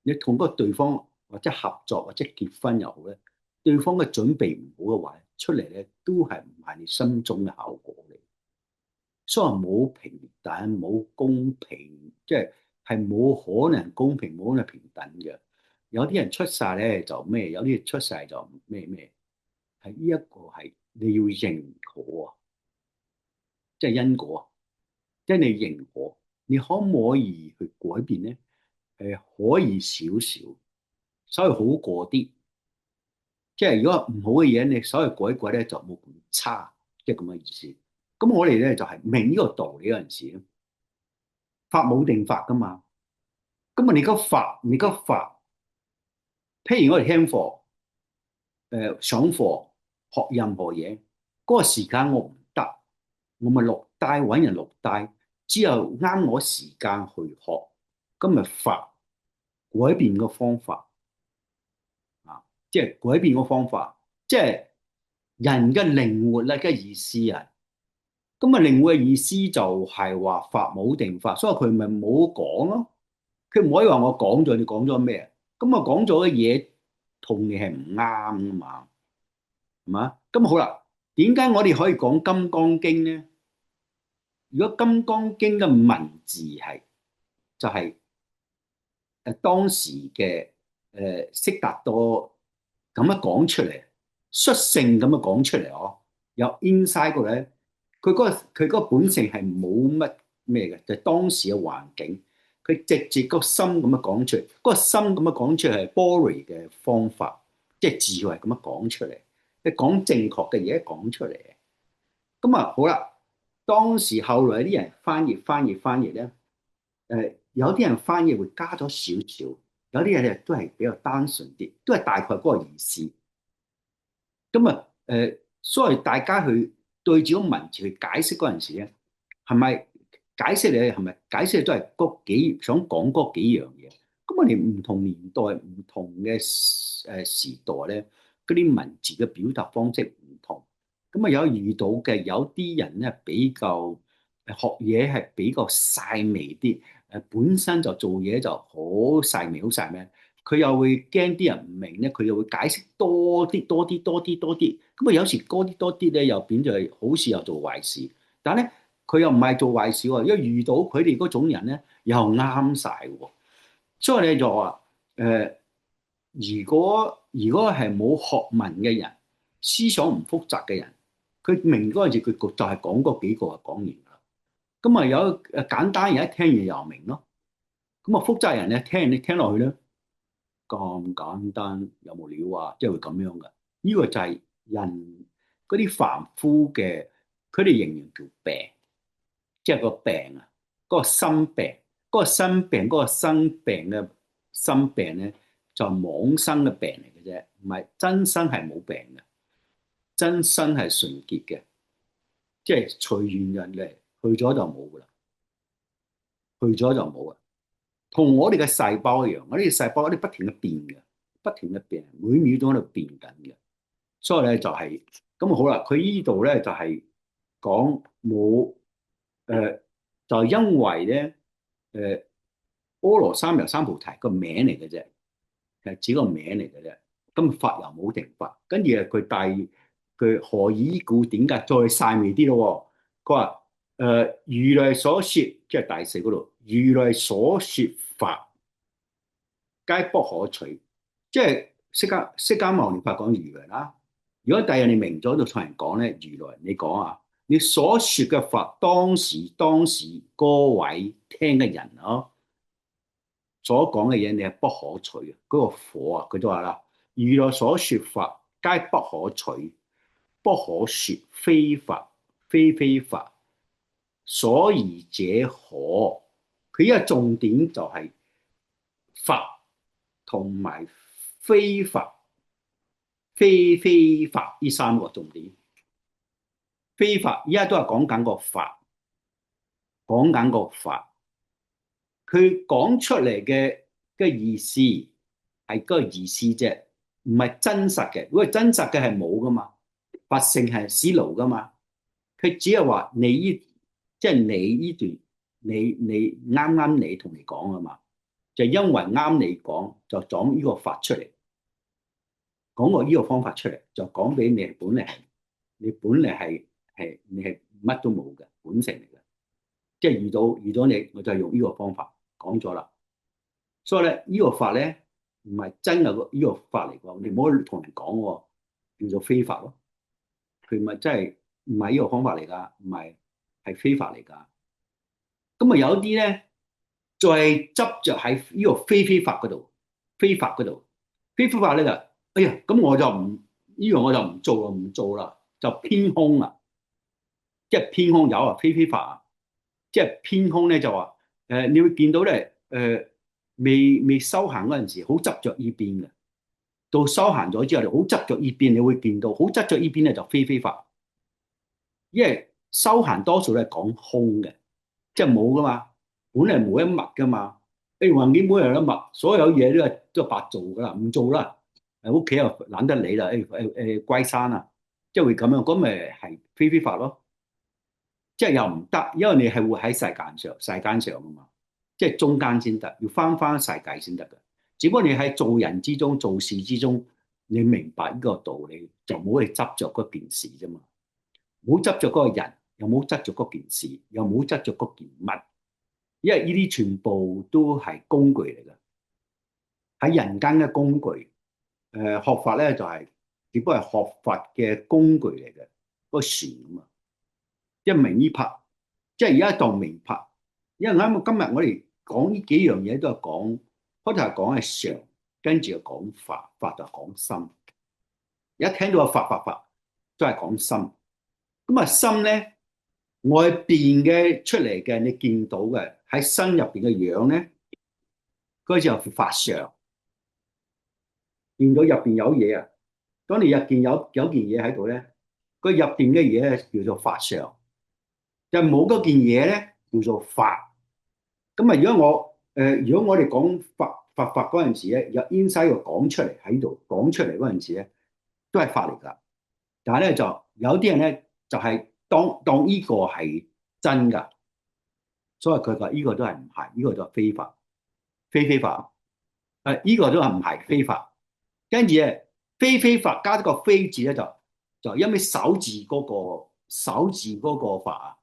你同嗰個對方或者合作或者結婚又好咧。對方嘅準備唔好嘅話，出嚟咧都係唔係你心中嘅效果嚟。所以冇平等，冇公平，即係冇可能公平，冇可能平等嘅。有啲人出世咧就咩，有啲人出世就咩，係呢一個係你要認可啊，即係因果啊，即係你認可，你可唔可以去改變咧？可以少少，稍微好過啲。即係如果唔好嘅嘢，你稍微改一改咧，就冇咁差，即係咁嘅意思。咁我哋咧就係明呢個道理嗰陣時，法冇定法噶嘛。咁啊，你個法，譬如我哋聽課，上課學任何嘢，嗰個時間我唔得，我咪落低揾人落低，之後啱我時間去學，咁咪法改變個方法。啊，即係改變個方法，即係人嘅靈活咧嘅意思啊。咁啊，靈活嘅意思就係話法冇定法，所以佢咪冇講咯。佢唔可以話我講咗，你講咗咩？咁啊，講咗嘅嘢同你係唔啱噶嘛？係嘛？咁好啦，點解我哋可以講《金剛經》咧？如果《金剛經》嘅文字係就係當時嘅悉達多咁樣講出嚟，率性咁樣講出嚟哦，有 inside 嗰咧，佢嗰個本性係冇乜咩嘅，就係當時嘅環境，佢直接個心咁樣講出嚟，嗰個心咁樣講出嚟係 Bori 嘅方法，即係智慧咁樣講出嚟。你講正確嘅嘢講出嚟。咁啊好啦，當時後來啲人翻譯咧，有啲人翻譯會加咗少少，有啲嘢咧都係比較單純啲，都係大概嗰個意思。咁啊所以大家去對住個文字去解釋嗰陣時咧，係咪解釋嚟？係咪解釋都係嗰幾想講嗰幾樣嘢？咁我哋唔同年代、唔同嘅時代咧，嗰啲文字嘅表達方式唔同。咁啊有遇到嘅有啲人咧比較學嘢係比較細微啲，本身就做嘢就好細微、好細微。佢又會驚啲人唔明咧，佢又會解釋多啲、多啲、多啲、多啲。咁啊，有時多啲多啲咧，又變咗係好事又做壞事。但係咧，佢又唔係做壞事喎，因為遇到佢哋嗰種人咧，又啱晒喎。所以你就話如果係冇學問嘅人，思想唔複雜嘅人，佢明嗰陣時，佢就係講嗰幾個就講完啦。咁啊，有簡單人一聽完又明咯。咁啊，複雜人咧聽你聽落去咧。咁簡單有冇料啊？即係會咁樣嘅。呢個就係人嗰啲凡夫嘅，佢哋形容叫病，即係個病啊，嗰個心病，嗰個心病，嗰個生病嘅心病咧，就係妄生嘅病嚟嘅啫，唔係真身係冇病嘅，真身係純潔嘅，即係隨緣人嚟，去咗就冇噶啦，去咗就冇啊。同我哋嘅細胞一樣，我哋嘅細胞我哋不停嘅變嘅，不停嘅變，每秒都喺度變緊嘅。所以咧就係咁好啦。佢呢度咧就係講冇就係因為咧阿羅三藐三菩提個名嚟嘅啫，係指個名嚟嘅啫。咁法又冇定法，跟住佢何以故？點解再細微啲咯？佢話如來所說，即係第四嗰度，如來所說法，皆不可取。即係釋迦牟尼佛講如來啦。如果第日你明咗，就同人講咧，如來你講啊，你所說嘅法，當時嗰位聽嘅人咯，所講嘅嘢你係不可取啊。嗰個火啊，佢都話啦，如來所說法，皆不可取，不可說非法，非法，所宜者何？佢依個重點就係法同埋非法。非法呢三個重點，非法依家都係講緊個法，講緊個法，佢講出嚟嘅意思係嗰個意思啫，唔係真實嘅。如果係真實嘅係冇噶嘛，法性係死路噶嘛，佢只係話你呢，即係你呢段，你啱你同你講啊嘛，就因為啱你講，就講呢個法出嚟。講個呢個方法出嚟，就講俾你本嚟係，你本嚟係你係乜都冇嘅本性嚟嘅，即係遇到你，我就用呢個方法講咗啦。所以咧，呢個法咧唔係真嘅呢個法嚟㗎，你唔好同人講喎，叫做非法咯。佢咪真係唔係呢個方法嚟㗎，唔係係非法嚟㗎。咁啊有啲咧，再執着喺呢個非法嗰度，非法嗰度，非法咧就，哎呀，咁我就唔呢樣我就唔做啦，就偏空啦，即係偏空有啊，非法啊，即係偏空咧就話，你會見到咧，未修行嗰陣時好執着呢邊嘅，到修行咗之後，好執着呢邊，你會見到好執着呢邊咧就非法，因為修行多數都係講空嘅。即係冇噶嘛，本嚟冇一物噶嘛。誒環境本嚟有一物，所有嘢都係白做噶啦，唔做啦。誒屋企又懶得理啦。歸山啊，即係會咁樣，咁咪係非法咯。即係又唔得，因為你係會喺世間上啊嘛，即係中間先得，要翻世界先得嘅。只不過你喺做人之中、做事之中，你明白呢個道理，就唔好去執着嗰件事啫嘛。唔好執着嗰個人，又唔好執着嗰件事，又唔好執着嗰件物。因為呢啲全部都係工具嚟嘅，喺人間嘅工具。學法咧就係只不過係學法嘅工具嚟嘅，個船啊嘛。一明呢拍，即係而家當明拍。因為啱今日我哋講呢幾樣嘢都係講，開頭係講係常，跟住又講法，法就講心。一聽到個法，都係講心。咁啊，心咧外邊嘅出嚟嘅，你見到嘅喺心入邊嘅樣咧，嗰就法相。見到入邊有嘢啊，當你入邊有件嘢喺度咧，佢入邊嘅嘢叫做法相，就冇嗰件嘢咧叫做法。咁啊，如果我哋講法嗰陣時咧，有 inside 個講出嚟喺度講出嚟嗰陣時咧，都係法嚟㗎。但係咧就有啲人咧就係當呢個係真㗎，所以佢話呢個都係唔係，呢個就係非法，非法。呢個都係唔係非法。跟住咧，非法加咗個非字咧，就因為手字嗰個法啊。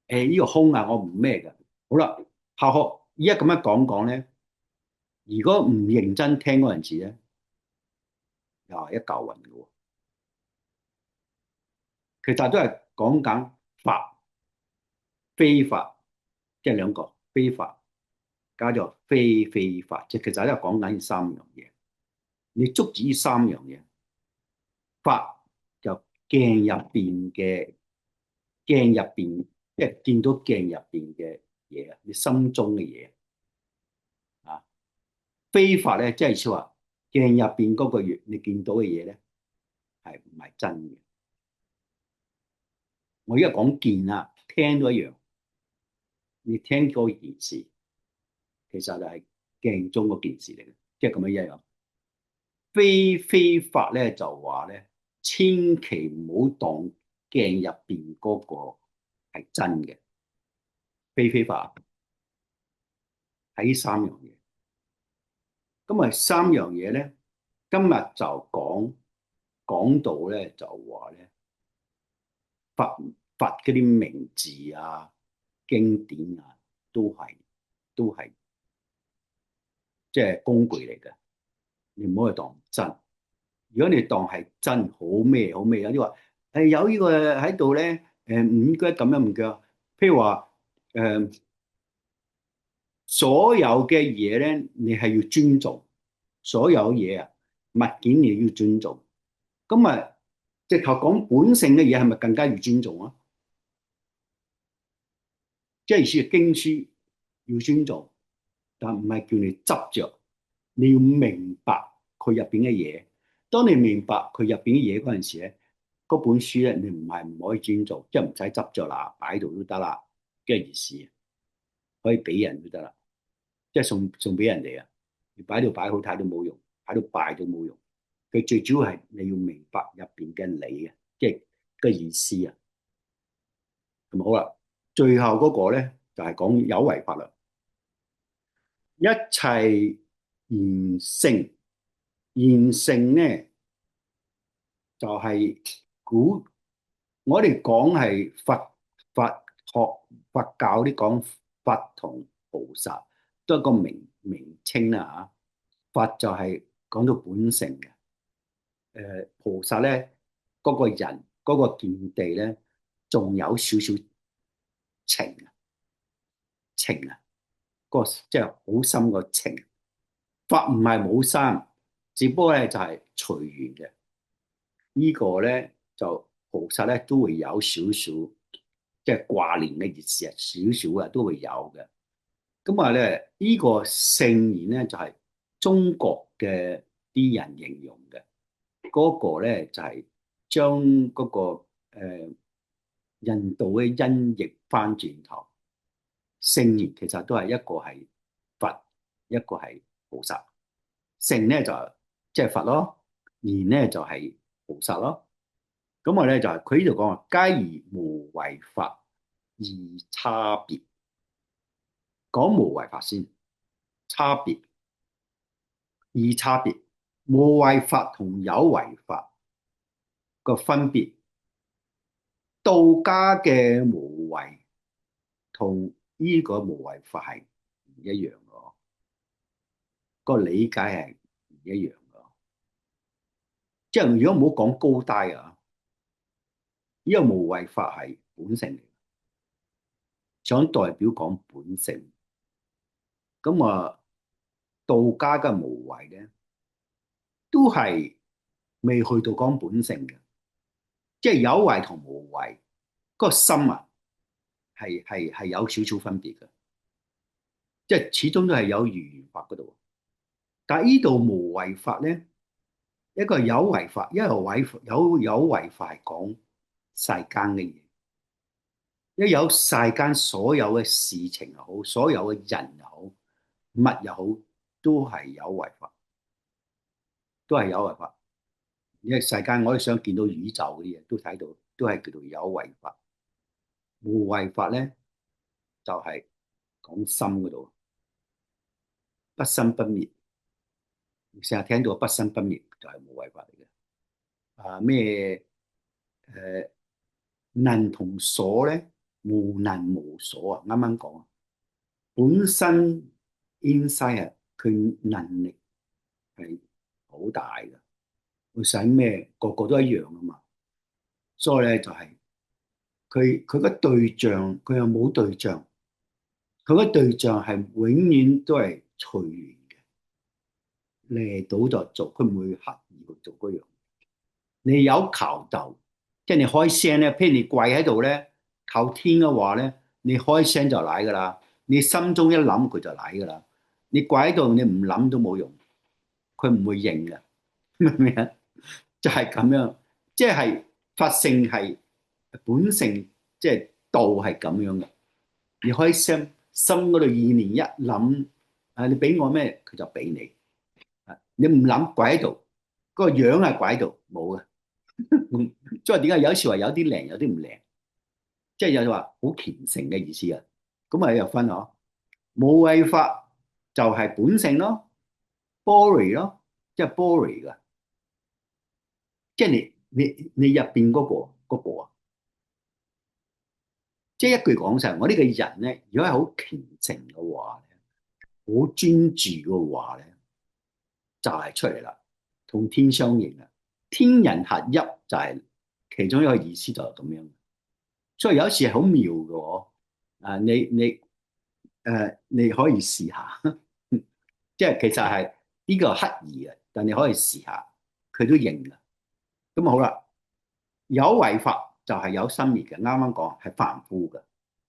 呢個空啊，我唔咩嘅。好啦，下學而家咁樣講講咧，如果唔認真聽嗰陣時咧，又係一嚿雲嘅喎。其實都係講緊法非法，即係兩個非法加咗非法，即係其實都係講緊呢三樣嘢。你捉住呢三樣嘢，法就鏡入邊嘅鏡入邊，即係見到鏡入邊嘅嘢啊，你心中嘅嘢啊。非法咧，即係話鏡入邊嗰個月，你見到嘅嘢咧，係唔係真嘅？我而家講見啊，聽都一樣。你聽嗰件事，其實就係鏡中嗰件事嚟嘅，即係咁樣一樣。非法咧就話咧，千祈唔好當鏡入邊嗰個係真嘅。非法係呢三樣嘢。咁啊，三樣嘢咧，今日就講到咧，就話咧佛嗰啲名字啊、經典啊，都係即係工具嚟嘅，你唔好去當真。如果你當係真，好咩好咩，有啲話有呢個喺度咧，唔應該咁樣唔腳。譬如話所有嘅嘢咧，你係要尊重所有嘢啊，物件你要尊重。咁啊，直頭講本性嘅嘢係咪更加要尊重啊？即係意思係經書要尊重，但唔係叫你執着，你要明白佢入邊嘅嘢。當你明白佢入邊嘅嘢嗰陣時咧，嗰本書咧你唔係唔可以尊重，即係唔使執着啦，擺喺度都得啦嘅意思，可以俾人都得啦，即係送俾人哋啊！你擺到擺好睇都冇用，擺到拜都冇用。佢最主要係你要明白入邊嘅你啊，即係個意思啊。咁好啦，最後嗰個咧就係講有為法律，一切現性，現性咧就係古我哋講係佛學佛教啲講佛同菩薩都係一個名稱啦嚇。佛就係講到本性嘅，菩薩咧嗰個人嗰個見地咧，仲有少少情啊，個即係好深個情。佛唔係冇生，只不過咧就係隨緣嘅。呢個咧就菩薩咧都會有少少即係掛念嘅意思啊，少少啊都會有嘅。咁啊咧呢個聖言咧就係中國嘅啲人形容嘅。嗰個咧就係將嗰個印度嘅音譯翻轉頭，聖言其實都係一個係佛，一個係菩薩。聖咧就即係佛咯，言咧就係菩薩咯。咁我咧就係佢呢度講話，皆以無為法而差別。講無為法先，差別差別，無為法同有為法個分別。道家嘅無為同呢個無為法係唔一樣嘅，個理解係唔一樣嘅。即係如果唔好講高低啊，呢個無為法係本性嚟，想代表講本性。咁啊，道家嘅無為咧，都係未去到講本性嘅，即係有為同無為嗰個心啊，係有少少分別嘅，即係始終都係有語言法嗰度。但係呢度無為法咧，一個有為法，一個有為法係講世間嘅嘢，一有世間所有嘅事情又好，所有嘅人又好，物又好，都係有為法，都係有為法。因為世間我哋想見到宇宙嗰啲嘢，都睇到，都係叫做有為法。無為法咧，就係講心嗰度，不生不滅。成日聽到不生不滅就係無為法嚟嘅。啊咩誒能同所咧，無能無所啊！啱啱講啊，本身 inside 啊，佢能力係好大嘅，佢使咩個個都一樣啊嘛。所以咧就係佢個對象，佢又冇對象，佢個對象係永遠都係隨緣嘅，嚟到就做，佢唔會刻意去做嗰樣。你有求就，即係你開聲咧，譬如你跪喺度咧，求天嘅話咧，你開聲就嚟噶啦。你心中一諗佢就嚟噶啦。你跪喺度，你唔諗都冇用，佢唔會認嘅，明唔明啊？就係咁樣，即係法性係本性，即係道係咁樣嘅。你開聲，心嗰度意念一諗，啊，你俾我咩，佢就俾你。啊，你唔諗跪喺度，嗰個樣係跪喺度，冇嘅。即係點解有時話有啲靈，有啲唔靈，即係有話好虔誠嘅意思啊。咁啊又分嗬，無為法就係本性咯，body 咯，即係 body 噶，即係你入邊嗰個啊，即係一句講晒，我呢個人咧，如果係好虔誠嘅話咧，好專注嘅話咧，就係出嚟啦，同天相應啊，天人合一就係其中一個意思，就係咁樣。所以有時係好妙嘅喎，啊你可以試下，即係其實係呢個刻意嘅，但你可以試下，佢都認嘅。咁好啦，有為法就係有生滅嘅，啱啱講係凡夫嘅。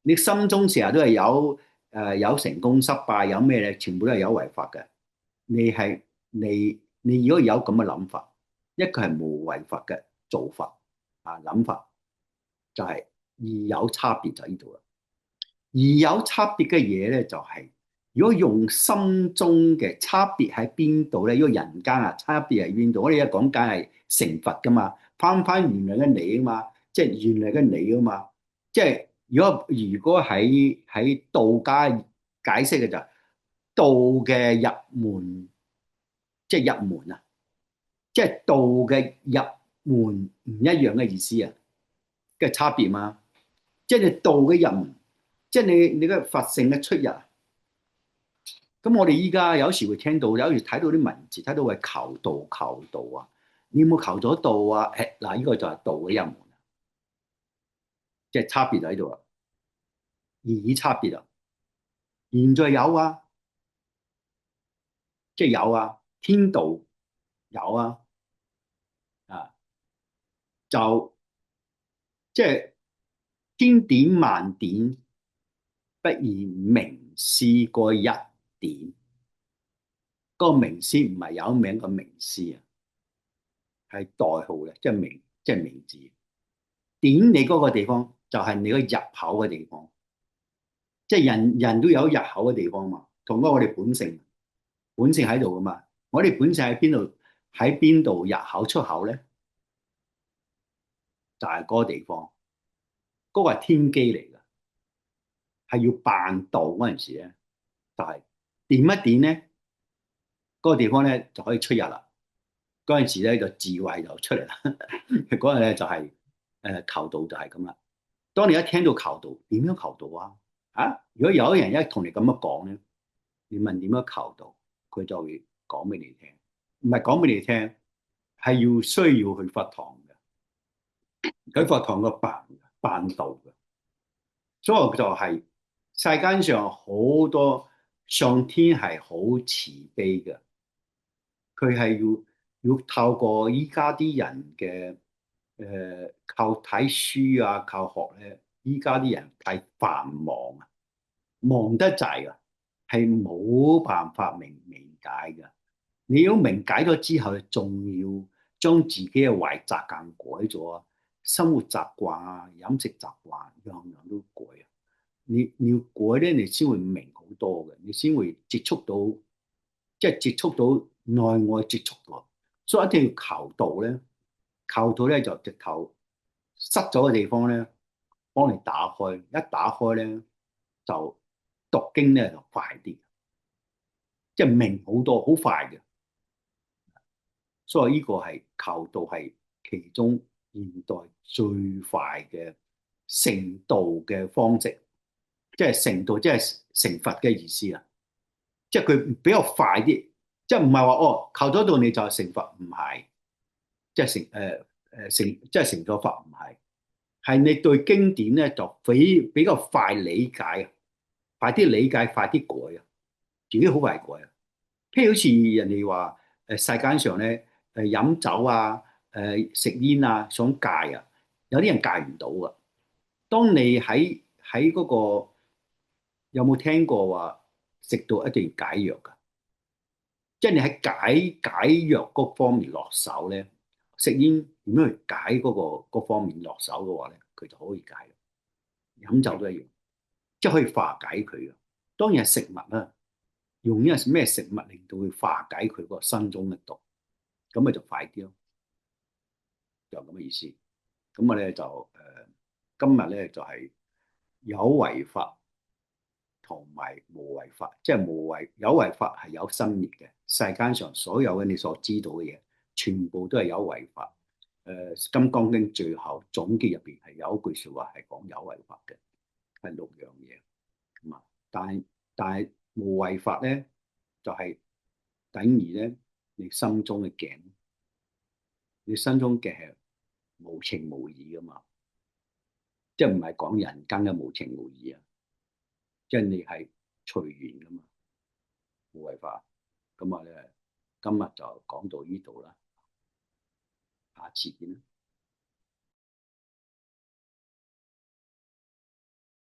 你心中成日都係有成功失敗，有咩咧，全部都係有為法嘅。你如果有咁嘅諗法，一個係無為法嘅做法啊諗法，就係而有差別就喺呢度啦。而有差別嘅嘢咧，就係如果用心中嘅差別喺邊度咧？呢個人間啊，差別喺邊度？我哋而家講緊係成佛噶嘛，翻原來嘅你啊嘛，即係原來嘅你啊嘛。即係如果喺道家解釋嘅就係道嘅入門，即係入門啊，即係道嘅入門唔一樣嘅意思啊，嘅差別嘛。即係你道嘅入門。即係你嘅佛性嘅出入，咁我哋依家有時會聽到，有時睇到啲文字，睇到係求道求道啊！你有冇求咗道啊？嗱，呢個就係道嘅入門，即係差別喺度啊，意義差別啊。現在有啊，即係有啊，天道有啊，啊就即係千點萬點，不如名師嗰一點。嗰個名師唔係有名個名師啊，係代號嘅，即係名，即係名字。點你嗰個地方就係你個入口嘅地方，即係人都有入口嘅地方嘛。同嗰我哋本性喺度噶嘛。我哋本性喺邊度？喺邊度入口出口咧？就係嗰個地方，嗰個係天機嚟噶，係要辦道嗰陣時咧，就係點一點咧，嗰個地方咧就可以出入啦。嗰陣時咧就智慧就出嚟啦。嗰日咧就係求道就係咁啦。當你一聽到求道，點樣求道啊？啊！如果有人一同你咁樣講咧，你問點樣求道，佢就會講俾你聽，唔係講俾你聽，係需要去佛堂嘅，喺佛堂個辦道嘅。所以就係世間上好多上天係好慈悲嘅，佢係要透過依家啲人嘅靠睇書啊，靠學咧，依家啲人太繁忙啊，忙得滯啊，係冇辦法明解嘅。你要明解咗之後，仲要將自己嘅壞習慣改咗啊，生活習慣啊、飲食習慣樣樣都改啊。你要改咧，你先會明好多嘅，你先會接觸到，即係接觸到內外接觸到，所以一定要求道咧。求道咧就直頭塞咗嘅地方咧，幫你打開，一打開咧就讀經咧就快啲，即係明好多，好快嘅。所以呢個係求道係其中現代最快嘅成道嘅方式，即係成道，即係成佛嘅意思啊！即係佢比較快啲，即係唔係話哦求咗道你就成佛，唔係，即係即係成咗佛唔係，係你對經典咧就比較快理解啊，快啲理解，快啲改啊，自己好快改啊！譬如好似人哋話世間上咧飲酒啊、食煙啊想戒啊，有啲人戒唔到啊。當你喺嗰個有冇聽過話食到一定要解藥㗎？即係你喺解藥嗰方面落手咧，食煙點樣去解嗰方面落手嘅話咧，佢就可以解。飲酒都一樣，即係可以化解佢嘅。當然係食物啦，用呢個咩食物令到佢化解佢個身中嘅毒，咁咪就快啲咯，就咁嘅意思。咁我咧就今日咧就係有為法同埋無為法，即係有為法係有生滅嘅。世間上所有嘅你所知道嘅嘢，全部都係有為法。《金剛經》最後總結入邊係有一句說話係講有為法嘅，係六樣嘢。咁啊，但係無為法咧，就係等於咧你心中嘅境，你心中嘅係無情無義噶嘛，即係唔係講人間嘅無情無義啊，即係你係隨緣噶嘛，無為法。咁啊咧，今日就講到呢度啦，下次見啦。